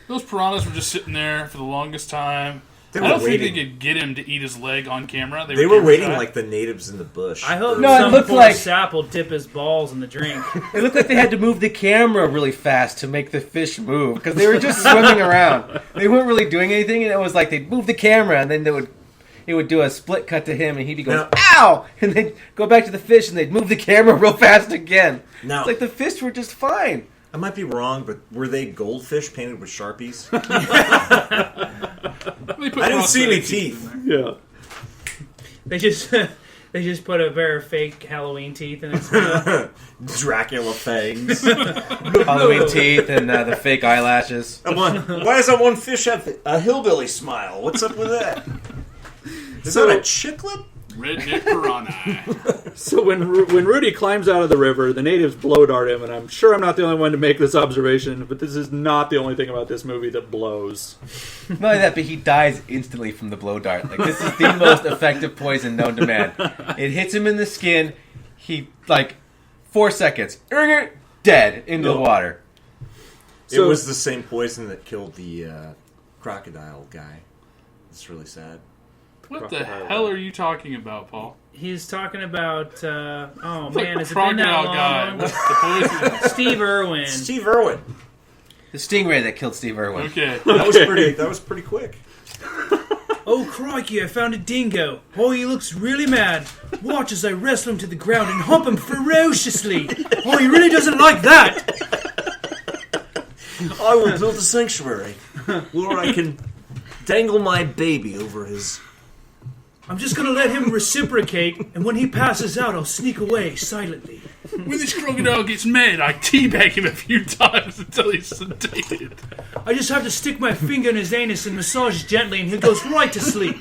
Those piranhas were just sitting there for the longest time. They I were don't think waiting. they could get him to eat his leg on camera. They were camera waiting shy. like the natives in the bush. I hope No, it some looked poor like- sap will dip his balls in the drink. It looked like they had to move the camera really fast to make the fish move, because they were just swimming around. They weren't really doing anything, and it was like they'd move the camera, and then it would do a split cut to him, and he'd be going, ow! And they'd go back to the fish, and they'd move the camera real fast again. Now- It's like the fish were just fine. I might be wrong, but were they goldfish painted with Sharpies? I didn't see any teeth. Yeah. They just put a pair of fake Halloween teeth in his mouth. Dracula fangs. Halloween teeth and the fake eyelashes. Why does that one fish have a hillbilly smile? What's up with that? Is that a chiclet? Redneck piranha. So when Rudy climbs out of the river, the natives blow dart him, and I'm sure I'm not the only one to make this observation, but this is not the only thing about this movie that blows. Not only that, but he dies instantly from the blow dart. Like, this is the most effective poison known to man. It hits him in the skin. He, 4 seconds, dead into the water. It was the same poison that killed the crocodile guy. It's really sad. What the hell are you talking about, Paul? He's talking about, The has it been that crocodile long? guy. What's the poison? Steve Irwin. Steve Irwin. The stingray that killed Steve Irwin. Okay. That was pretty quick. Oh, crikey, I found a dingo. Oh, he looks really mad. Watch as I wrestle him to the ground and hump him ferociously. Oh, he really doesn't like that. I will build a sanctuary where I can dangle my baby over his I'm just gonna let him reciprocate, and when he passes out, I'll sneak away silently. When this crocodile gets mad, I teabag him a few times until he's sedated. I just have to stick my finger in his anus and massage gently, and he goes right to sleep.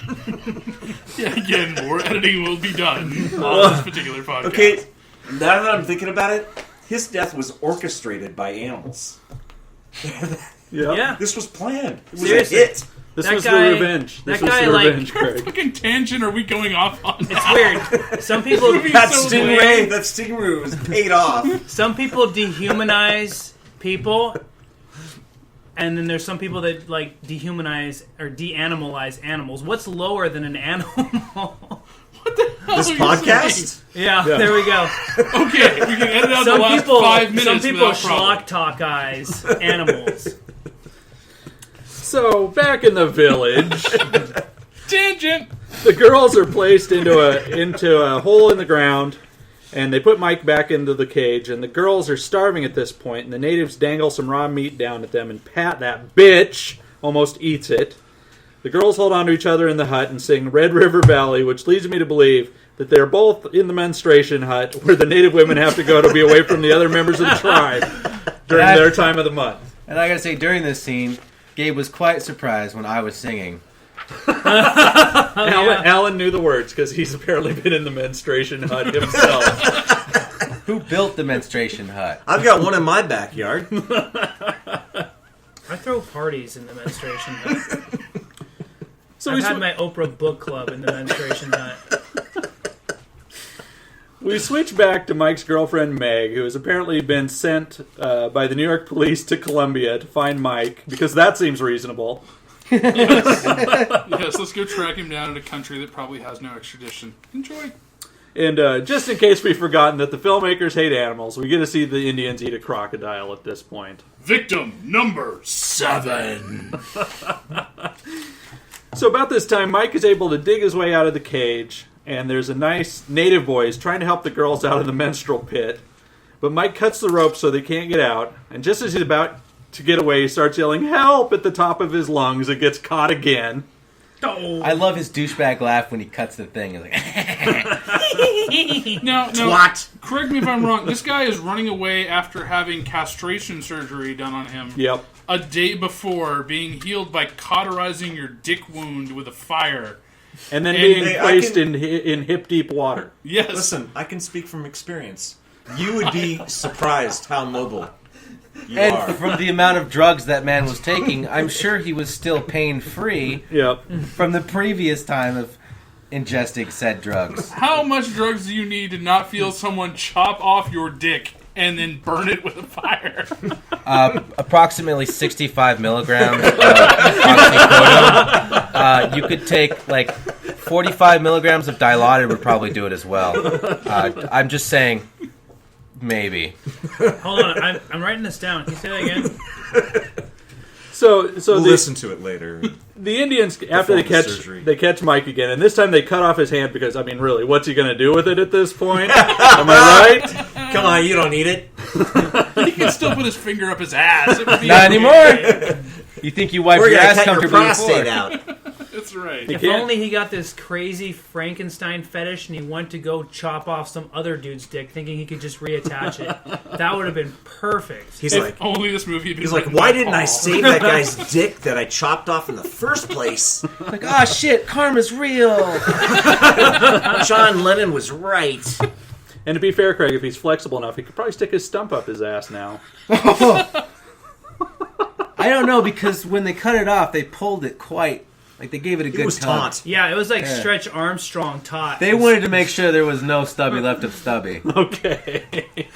Yeah, again, more editing will be done on this particular podcast. Okay, now that I'm thinking about it, his death was orchestrated by animals. Yeah. This was planned. It was Seriously. a hit. This That was guy- the revenge. This that was guy, the like- revenge, What Craig. fucking tangent are we going off on? It's weird. Some people That so stingray was paid off. Some people dehumanize people, and then there's some people that like dehumanize or de-animalize animals. What's lower than an animal? This podcast? Yeah, there we go. Okay, we can edit out the last 5 minutes. Some people without problem. SchlockTalk eyes animals. So, back in the village, Tangent. the girls are placed into a hole in the ground, and they put Mike back into the cage, and the girls are starving at this point, and the natives dangle some raw meat down at them, and Pat, that bitch, almost eats it. The girls hold on to each other in the hut and sing Red River Valley, which leads me to believe that they're both in the menstruation hut, where the native women have to go to be away from the other members of the tribe during their time of the month. And I gotta say, during this scene, Gabe was quite surprised when I was singing. Alan knew the words because he's apparently been in the menstruation hut himself. Who built the menstruation hut? I've got one in my backyard. I throw parties in the menstruation hut. So I've had my Oprah book club in the menstruation hut. We switch back to Mike's girlfriend Meg, who has apparently been sent by the New York police to Colombia to find Mike, because that seems reasonable. Yes, let's go track him down in a country that probably has no extradition. Enjoy. And just in case we've forgotten that the filmmakers hate animals, we get to see the Indians eat a crocodile at this point. Victim number 7. So about this time, Mike is able to dig his way out of the cage, and there's a nice native boy trying to help the girls out of the menstrual pit. But Mike cuts the rope so they can't get out, and just as he's about to get away, he starts yelling, "Help!" at the top of his lungs and gets caught again. I love his douchebag laugh when he cuts the thing. He's like, Now, Twat. correct me if I'm wrong. This guy is running away after having castration surgery done on him. Yep. A day before, being healed by cauterizing your dick wound with a fire. And then And being I placed can- in hip-deep water. Yes. Listen, I can speak from experience. You would be surprised how mobile you and are. from the amount of drugs that man was taking, I'm sure he was still pain-free Yep. from the previous time of ingesting said drugs. How much drugs do you need to not feel someone chop off your dick and then burn it with a fire? Approximately 65 milligrams of oxycodone. You could take like 45 milligrams of Dilaudid would probably do it as well. I'm just saying, maybe. Hold on, I'm writing this down. Can you say that again? So We'll listen to it later. the Indians, after they Perform the surgery. catch Mike again, and this time they cut off his hand because, I mean, really, what's he going to do with it at this point? Am I right? Come on, you don't need it. He can still put his finger up his ass. It would be Not okay. anymore. You think you wiped We're your gonna ass cut your comfortably prostate before. out. That's right. If can't- only he got this crazy Frankenstein fetish and he went to go chop off some other dude's dick thinking he could just reattach it. That would have been perfect. He's If like, only this movie had been he's like, written why by didn't I Paul." save that guy's dick that I chopped off in the first place? Like, oh shit, karma's real. John Lennon was right. And to be fair, Craig, if he's flexible enough, he could probably stick his stump up his ass now. I don't know, because when they cut it off, they pulled it quite, like they gave it a good It was tug. taunt. Yeah, it was like Yeah. Stretch Armstrong taut. They wanted to make sure there was no stubby left of stubby. Okay.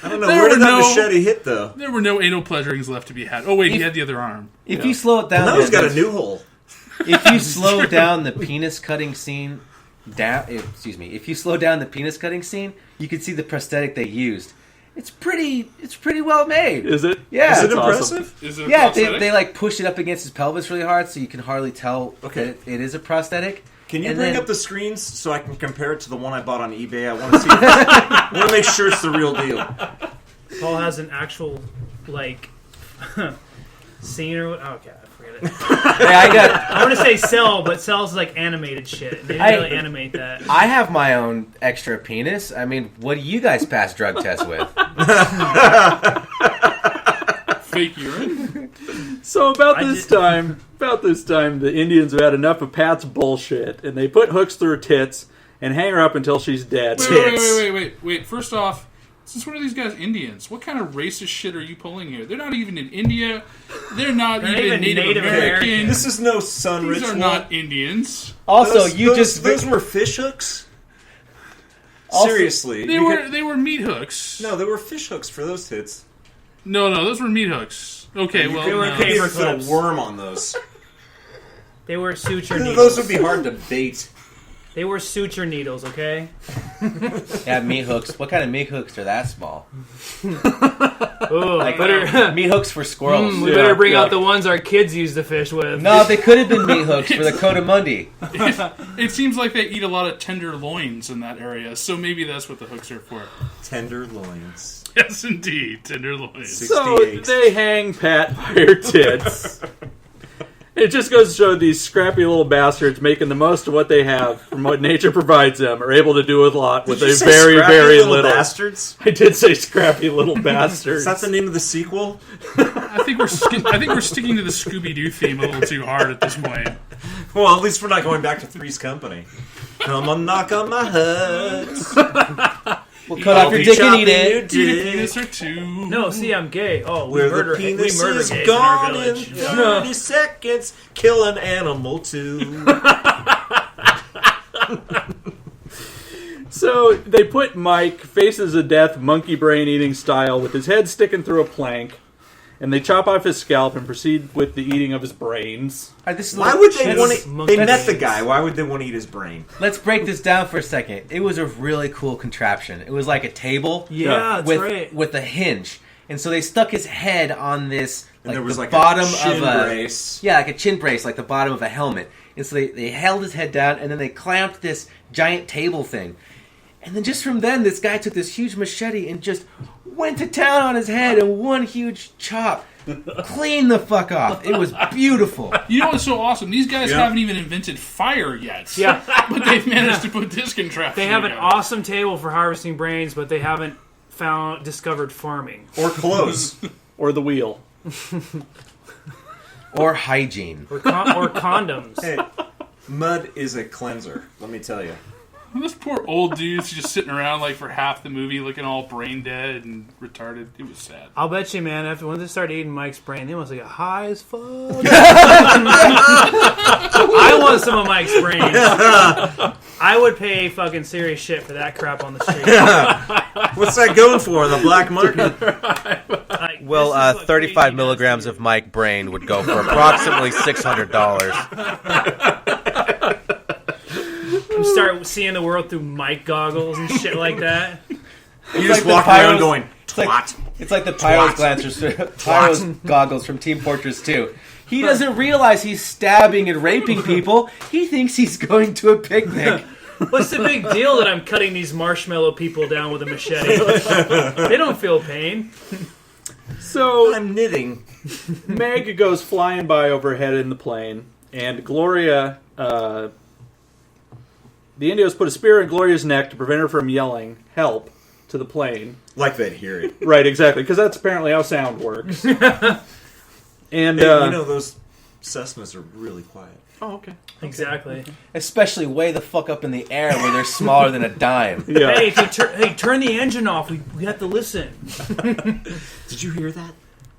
I don't know, There where did were that no- machete hit, though? There were no anal pleasurings left to be had. Oh, wait, he had the other arm. If you slow it down, Now he's got a though, new hole. if you slow down the penis cutting scene, if you slow down the penis cutting scene, you can see the prosthetic they used. It's pretty well made. Is it? Yeah. Is it That's awesome. impressive? Is it a Yeah, prosthetic? they like push it up against his pelvis really hard, so you can hardly tell Okay. that it is a prosthetic. Can you And bring then- up the screens so I can compare it to the one I bought on eBay? I want to see. I want to make sure it's the real deal. Paul has an actual, like, scene or... Okay, I forgot. forget it. Hey, I want to say Cell, but Cell's like animated shit. They didn't really animate that. I have my own extra penis. I mean, what do you guys pass drug tests with? Fake urine. So about this time, the Indians have had enough of Pat's bullshit, and they put hooks through her tits and hang her up until she's dead. Wait. First off, since when are these guys Indians? What kind of racist shit are you pulling here? They're not even in India. They're not even Native American. This is no sun These ritual. are not Indians. Also, those were fish hooks. Seriously, they were meat hooks. No, they were fish hooks for those tits. No, those were meat hooks. Okay, You well, could put a worm on those. They were suture needles. Those would be hard to bait. They were suture needles, okay? Yeah, meat hooks. What kind of meat hooks are that small? Like meat hooks for squirrels. We better bring out the ones our kids used to fish with. No, they could have been meat hooks for the Cotamundi. It seems like they eat a lot of tender loins in that area, so maybe that's what the hooks are for. Tender loins. Yes, indeed, tender loins. So they hang Pat by her tits. It just goes to show these scrappy little bastards making the most of what they have from what nature provides them are able to do a lot with a very, very little. Bastards? I did say scrappy little bastards. Is that the name of the sequel? I think we're sticking to the Scooby-Doo theme a little too hard at this point. Well, at least we're not going back to Three's Company. Come on, knock on my hut. We'll cut off your dick and eat it. Eat a penis or two. No, see, I'm gay. Oh, we Where murder the penis gays is in our gone in village. 30 seconds. Kill an animal too. So they put Mike, faces of death, monkey brain eating style, with his head sticking through a plank, and they chop off his scalp and proceed with the eating of his brains. Why would they want to? They met the guy. Why would they want to eat his brain? Let's break this down for a second. It was a really cool contraption. It was like a table, that's with right. with a hinge, and so they stuck his head on this. And there was the like bottom a chin of a brace. Yeah, like a chin brace, like the bottom of a helmet. And so they held his head down, and then they clamped this giant table thing. And then just from then, this guy took this huge machete and just went to town on his head in one huge chop. Clean the fuck off. It was beautiful. You know what's so awesome? These guys haven't even invented fire yet. Yeah. But they've managed to put this contraption They have an together. awesome table for harvesting brains, but they haven't discovered farming. Or clothes. Or the wheel. Or hygiene. Or condoms. Hey, mud is a cleanser, let me tell you. This poor old dude's just sitting around like for half the movie looking all brain dead and retarded. It was sad. I'll bet you, man, when they started eating Mike's brain, they must have got high as fuck. I want some of Mike's brains. I would pay fucking serious shit for that crap on the street. What's that going for on the black market? Like, Well, 35 milligrams of Mike brain would go for approximately $600. start seeing the world through Mike goggles and shit like that. You just walk around going, twat. It's like the Pyro's goggles from Team Fortress 2. He doesn't realize he's stabbing and raping people. He thinks he's going to a picnic. What's the big deal that I'm cutting these marshmallow people down with a machete? They don't feel pain. So I'm knitting. Meg goes flying by overhead in the plane, and Gloria... the Indios put a spear in Gloria's neck to prevent her from yelling, help, to the plane. Like they'd hear it. Right, exactly, because that's apparently how sound works. And Hey, you know, those Cessnas are really quiet. Oh, okay. Exactly. Especially way the fuck up in the air where they're smaller than a dime. Yeah. Hey, if you turn the engine off. We have to listen. Did you hear that?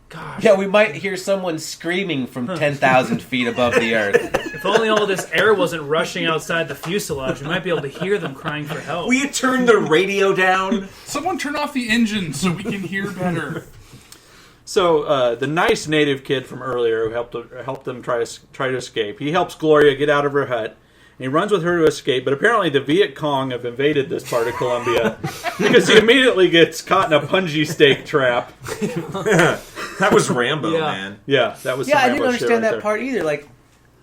Gosh. Yeah, we might hear someone screaming from 10,000 feet above the earth. If only all this air wasn't rushing outside the fuselage, we might be able to hear them crying for help. Will you turn the radio down? Someone turn off the engine so we can hear better. So the nice native kid from earlier who helped them try to escape, he helps Gloria get out of her hut. And he runs with her to escape, but apparently the Viet Cong have invaded this part of Colombia because he immediately gets caught in a punji steak trap. That was Rambo, man. Yeah, that was. Yeah, some I Rambo didn't understand shit right that there. part either. Like,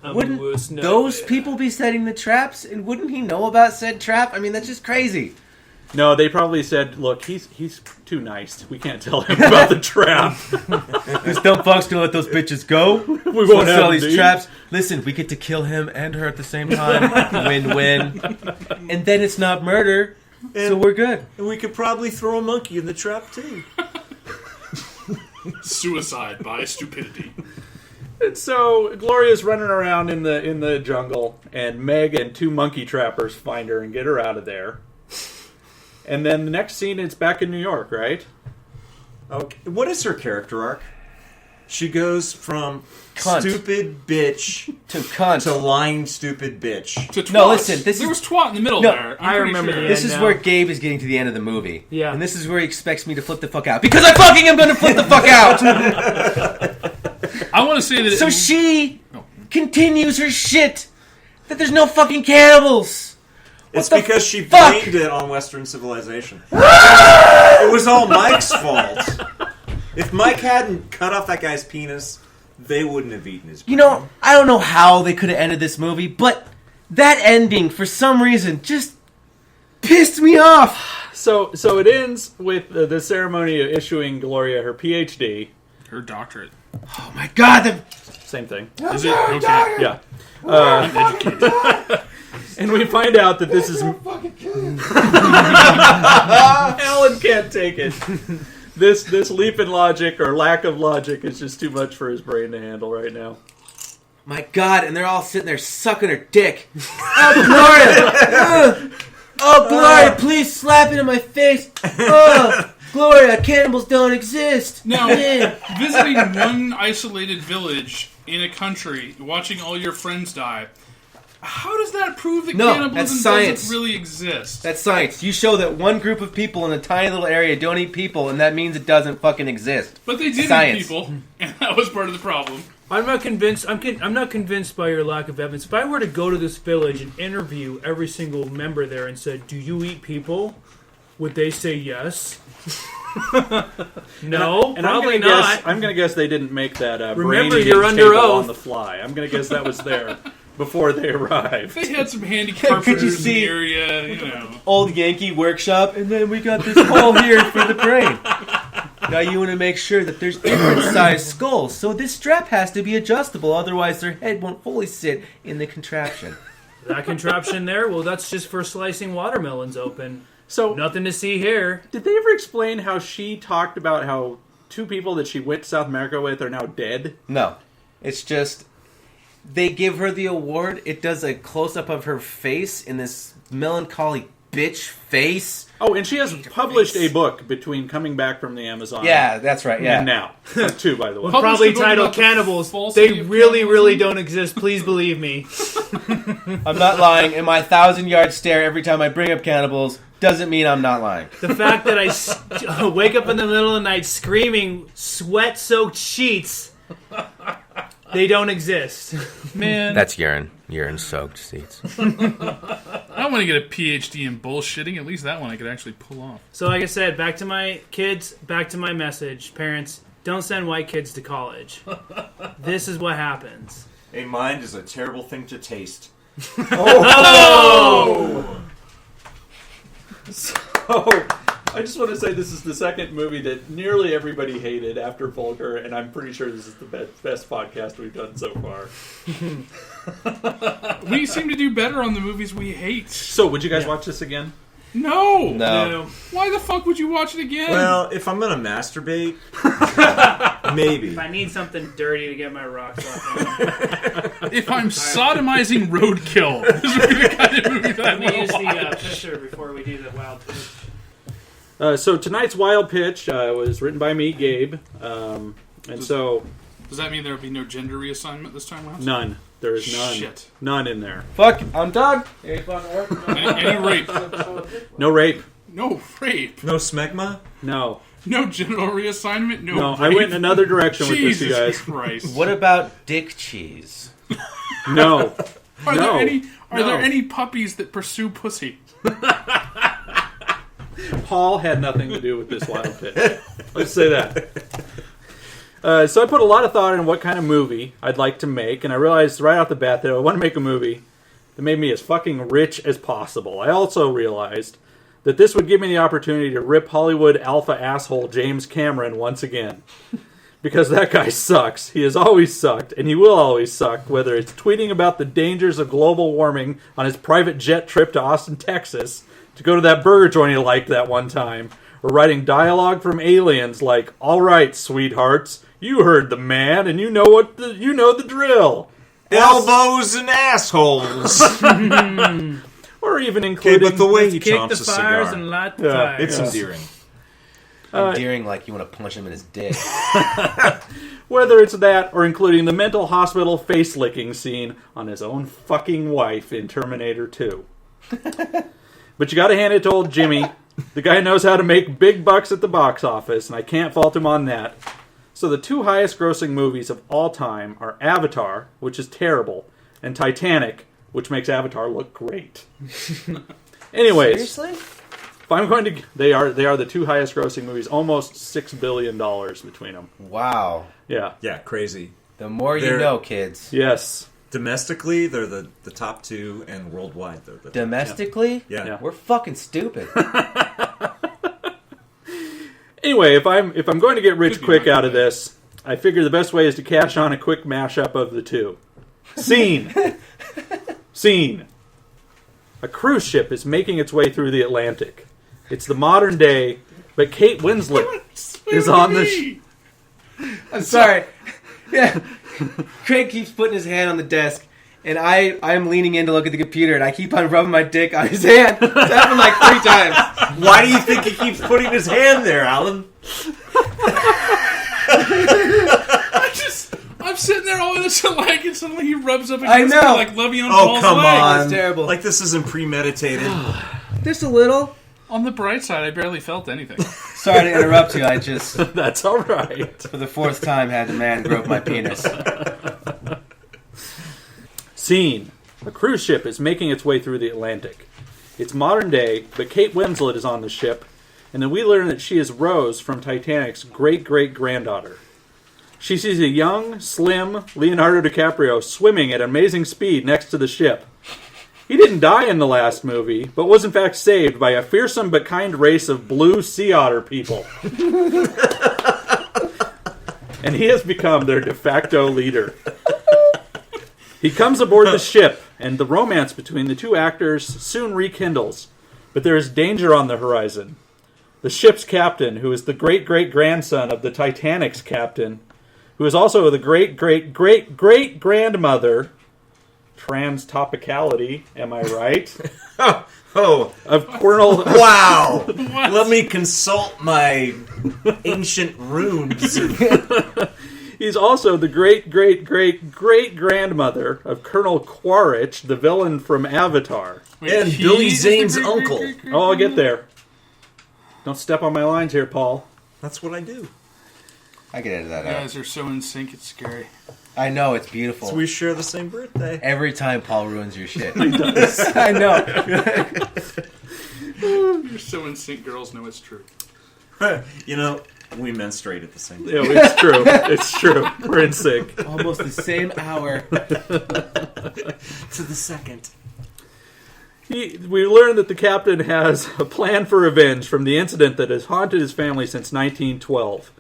wouldn't those people be setting the traps? And wouldn't he know about said trap? I mean, that's just crazy. No, they probably said, "Look, he's too nice. We can't tell him about the trap." These dumb fucks don't let those bitches go. We won't have sell these these. traps. Listen, we get to kill him and her at the same time. Win-win. And then it's not murder, so we're good. And we could probably throw a monkey in the trap too. Suicide by stupidity. And so Gloria's running around in the jungle, and Meg and two monkey trappers find her and get her out of there. And then the next scene, it's back in New York, right? Okay. What is her character arc? She goes from Cunt. stupid bitch To cunt. to lying stupid bitch. To twat. No, listen, this there is- was twat in the middle No, there. I remember Sure. the This end is now. where Gabe is getting to the end of the movie. Yeah. And this is where he expects me to flip the fuck out. Because I fucking am going to flip the fuck out! I want to say that. So she continues her shit that there's no fucking cannibals. It's the because she fuck? blamed it on Western civilization. It was all Mike's fault. If Mike hadn't cut off that guy's penis, they wouldn't have eaten his brain. You know, I don't know how they could have ended this movie, but that ending, for some reason, just pissed me off. So it ends with the ceremony of issuing Gloria her PhD. Her doctorate. Oh my god, Same thing. Is it? Okay. Yeah. Uneducated. And we find out that this is... Alan can't take it. This leap in logic, or lack of logic, is just too much for his brain to handle right now. my god, and they're all sitting there sucking her dick. Oh, Gloria! Oh, Gloria, please slap it in my face. Oh, Gloria, cannibals don't exist. Now, Yeah. visiting one isolated village in a country, watching all your friends die, how does that prove that No, cannibalism that's science. doesn't really exist? That's science. You show that one group of people in a tiny little area don't eat people, and that means it doesn't fucking exist. But they did Science. eat people, and that was part of the problem. I'm not convinced. I'm not convinced by your lack of evidence. If I were to go to this village and interview every single member there and said, "Do you eat people?" would they say yes? No, And probably I'm gonna not. Guess, I'm going to guess they didn't make that Remember, brain you're gauge under table oath. on the fly. I'm going to guess that was there before they arrived. They had some handy Could you carpenters in see- the area, you know. Old Yankee workshop, and then we got this hole here for the brain. Now you want to make sure that there's different sized skulls, so this strap has to be adjustable, otherwise their head won't fully sit in the contraption. That contraption there, well, that's just for slicing watermelons open. So Nothing to see here. did they ever explain how she talked about how two people that she went to South America with are now dead? No, it's just they give her the award. It does a close up of her face in this melancholy bitch face. Oh, and she has published a book between coming back from the Amazon. Yeah, that's right. Yeah. And now. Two, by the way. Well, probably a book titled about the Cannibals. falsity They of really, cannibalism? really don't exist. Please believe me. I'm not lying, and my 1,000-yard stare every time I bring up cannibals doesn't mean I'm not lying. The fact that I wake up in the middle of the night screaming sweat-soaked sheets, they don't exist. Man, That's urine-soaked seats. I want to get a PhD in bullshitting. At least that one I could actually pull off. So like I said, back to my kids, back to my message. Parents, don't send white kids to college. This is what happens. A mind is a terrible thing to taste. So, I just want to say this is the second movie that nearly everybody hated after Volker, and I'm pretty sure this is the best podcast we've done so far. We seem to do better on the movies we hate. So, would you guys watch this again? No! No. Why the fuck would you watch it again? Well, if I'm gonna masturbate, maybe. If I need something dirty to get my rocks off, if I'm sodomizing roadkill, this would be the kind of movie that I let me want use to the watch. picture before we do the wild pitch. So, tonight's Wild Pitch was written by me, Gabe. And so, Does that mean there will be no gender reassignment this time around? none. There is none. Shit. None in there. Fuck, I'm done. Any rape? No rape. No rape? No smegma? No. No genital reassignment? No No, rape? I went in another direction with this, Jesus you guys. Christ. What about dick cheese? No. Are No. there any puppies that pursue pussy? Paul had nothing to do with this Wild Pitch. Let's say that. So I put a lot of thought in what kind of movie I'd like to make, and I realized right off the bat that I want to make a movie that made me as fucking rich as possible. I also realized that this would give me the opportunity to rip Hollywood alpha asshole James Cameron once again. Because that guy sucks. He has always sucked, and he will always suck, whether it's tweeting about the dangers of global warming on his private jet trip to Austin, Texas, to go to that burger joint he liked that one time, or writing dialogue from aliens like, "All right, sweethearts, you heard the man, and you know the drill." Elbows and assholes. Or even including... but the way he Kick chomps the a fires cigar. and light the Yeah, fires. It's endearing. Endearing, like you want to punch him in his dick. Whether it's that or including the mental hospital face-licking scene on his own fucking wife in Terminator 2. But you gotta hand it to old Jimmy. The guy knows how to make big bucks at the box office, and I can't fault him on that. So the 2 highest grossing movies of all time are Avatar, which is terrible, and Titanic, which makes Avatar look great. Anyways, Seriously? if I'm going to, they are the 2 highest grossing movies, almost $6 billion between them. Wow. Yeah. Yeah, crazy. The more you They're- know, kids. Yes. Domestically, they're the top 2, and worldwide, they're the Domestically? Yeah. We're fucking stupid. Anyway, if I'm going to get rich quick out of this, I figure the best way is to cash on a quick mashup of the 2. Scene. Scene. A cruise ship is making its way through the Atlantic. It's the modern day, but Kate Winslet is on the... I'm sorry. Yeah. Craig keeps putting his hand on the desk, and I'm leaning in to look at the computer, and I keep on rubbing my dick on his hand. It's happened like 3 times. Why do you think he keeps putting his hand there, Alan? I'm sitting there all innocent like, and suddenly he rubs up I against know. me like Levy on Oh, Paul's come leg. on. It's terrible. Like, this isn't premeditated. Just a little. On the bright side, I barely felt anything. Sorry to interrupt you. I just, That's all right. for the 4th time, had the man grope my penis. Scene. A cruise ship is making its way through the Atlantic. It's modern day, but Kate Winslet is on the ship, and then we learn that she is Rose from Titanic's great-great-granddaughter. She sees a young, slim Leonardo DiCaprio swimming at amazing speed next to the ship. He didn't die in the last movie, but was in fact saved by a fearsome but kind race of blue sea otter people. And he has become their de facto leader. He comes aboard the ship, and the romance between the 2 actors soon rekindles, but there is danger on the horizon. The ship's captain, who is the great-great-grandson of the Titanic's captain, who is also the great-great-great-great-grandmother, trans-topicality, am I right? Oh, Of Colonel... wow. Let me consult my ancient runes. He's also the great-great-great-great-grandmother of Colonel Quaritch, the villain from Avatar. And he Billy is the Zane's great- uncle. great- great- Oh, I'll get there. Don't step on my lines here, Paul. That's what I do. I can edit that You out. guys are so in sync, it's scary. I know, it's beautiful. So we share the same birthday. Every time Paul ruins your shit. I know. You're so in sync, girls know it's true. You know, we menstruate at the same time. Yeah, it's true. It's true. We're in sync. Almost the same hour. To the second. We learn that the captain has a plan for revenge from the incident that has haunted his family since 1912.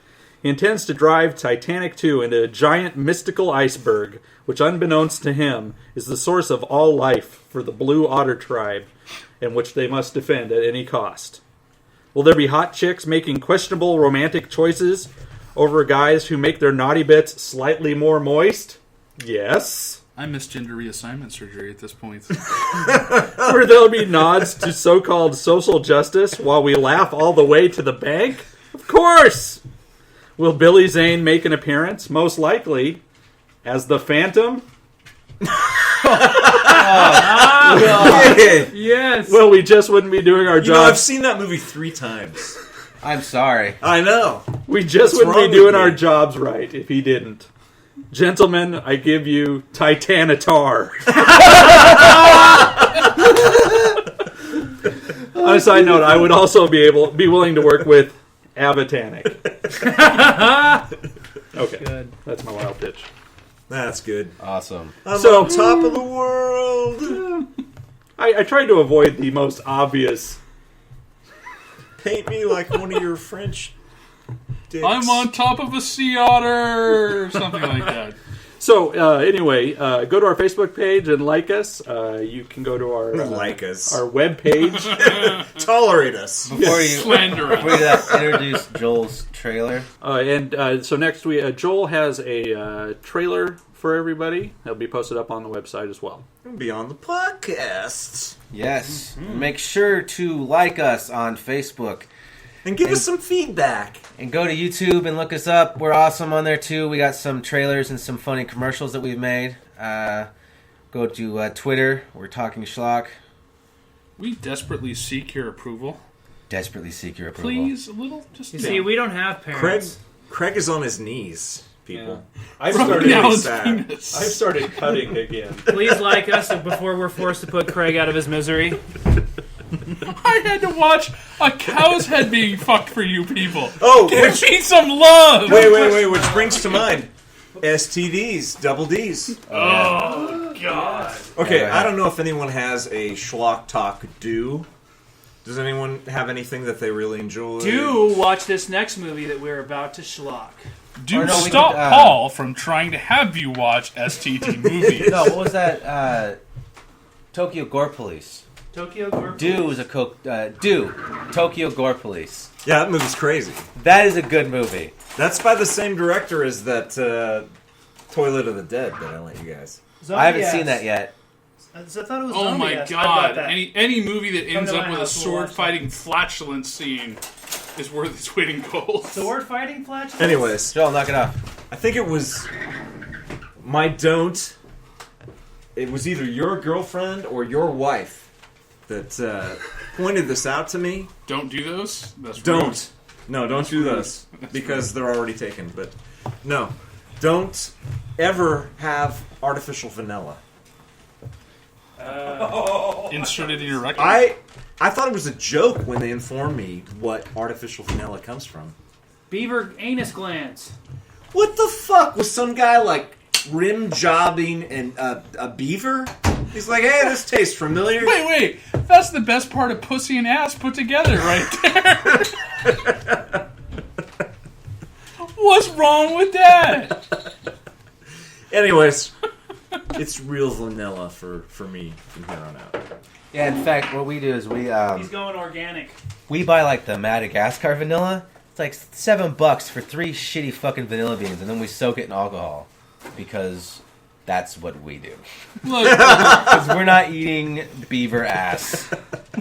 He intends to drive Titanic 2 into a giant mystical iceberg, which unbeknownst to him is the source of all life for the Blue Otter tribe, and which they must defend at any cost. Will there be hot chicks making questionable romantic choices over guys who make their naughty bits slightly more moist? Yes. I miss gender reassignment surgery at this point. Or there'll be nods to so-called social justice while we laugh all the way to the bank? Of course! Will Billy Zane make an appearance? Most likely. As the Phantom? Yes. Well, we just wouldn't be doing our You know, I've jobs. seen that movie 3 times. I'm sorry. I know. We just What's wouldn't wrong be doing with our you? jobs right if he didn't. Gentlemen, I give you Titanitar. On a side note, I would also be willing to work with Avatanic. Okay, Good. that's my wild pitch. That's good. Awesome. I'm So- on top of the world. I tried to avoid the most obvious paint me like one of your French dicks. I'm on top of a sea otter, or something like that. So anyway, go to our Facebook page and like us. You can go to our like us, our web page. Tolerate us. Before you Slander us. before you introduce Joel's trailer. So next week, Joel has a trailer for everybody. That'll be posted up on the website as well. It'll be on the podcast. Yes. Make sure to like us on Facebook. And give us some feedback. And go to YouTube and look us up. We're awesome on there too. We got some trailers and some funny commercials that we've made. Go to Twitter. We're talking Schlock. We desperately seek your approval. Desperately seek your approval. Please, a little. Just You see, we don't have parents. Craig is on his knees, people. I've started cutting again. Please like us before we're forced to put Craig out of his misery. I had to watch a cow's head being fucked for you people. Oh, give me some love. Wait, which brings to mind STDs, double Ds. Oh, God. Okay, I don't know if anyone has a SchlockTalk do. Does anyone have anything that they really enjoy? Do watch this next movie that we're about to schlock. Do stop Paul from trying to have you watch STD movies. No, what was that? Tokyo Gore Police. Tokyo Gore Police. Do was a Tokyo Gore Police. Yeah, that movie's crazy. That is a good movie. That's by the same director as that Toilet of the Dead that I let you guys. I haven't seen that yet. I thought it was Oh my Zombie-esque. God! Any movie that ends to up my with a house, we'll watch sword-fighting flatulence scene is worth its weight in gold. Sword fighting flatulence? Anyways, Joel, knock it off. I think it was my don't. It was either your girlfriend or your wife that pointed this out to me. Don't do those. That's don't. rude. No, don't do those because they're already taken. But no, don't ever have artificial vanilla. Inserted in your rectum. I thought it was a joke when they informed me what artificial vanilla comes from. Beaver anus glands. What the fuck? Was some guy like rim jobbing and a beaver? He's like, hey, this tastes familiar. Wait. That's the best part of pussy and ass put together right there. What's wrong with that? Anyways, it's real vanilla for me from here on out. Yeah, in fact, what we do is He's going organic. we buy like the Madagascar vanilla. It's like $7 for 3 shitty fucking vanilla beans, and then we soak it in alcohol because that's what we do. Look, Because we're not eating beaver ass.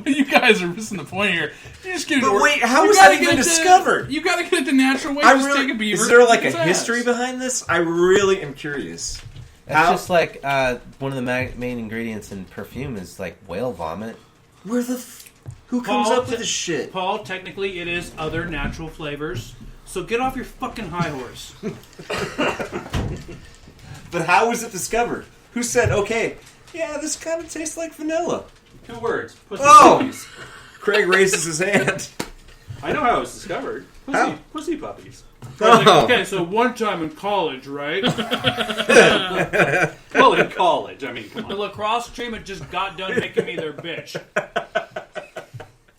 you guys are missing the point here. You just get But wait, how was that even discovered? You gotta get it the natural way. I Just really, take a beaver. is there like a it's ass. history behind this? I really am curious. That's just like one of the main ingredients in perfume is like whale vomit. Where the who comes up with this shit? Paul, technically it is other natural flavors. So get off your fucking high horse. But how was it discovered? Who said, okay, yeah, this kind of tastes like vanilla? 2 words. Pussy Oh! puppies. Craig raises his hand. I know how it was discovered. How? Pussy puppies. Okay, so one time in college, right? Well, in college. I mean, come The on. lacrosse team had just got done making me their bitch.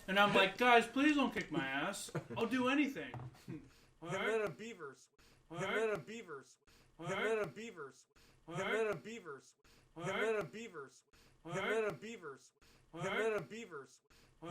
And I'm like, guys, please don't kick my ass. I'll do anything. All right? beavers. All right? beavers. All right? beavers. All right? beavers. All right? beavers. All right? beavers. All right? beavers. All right? beavers.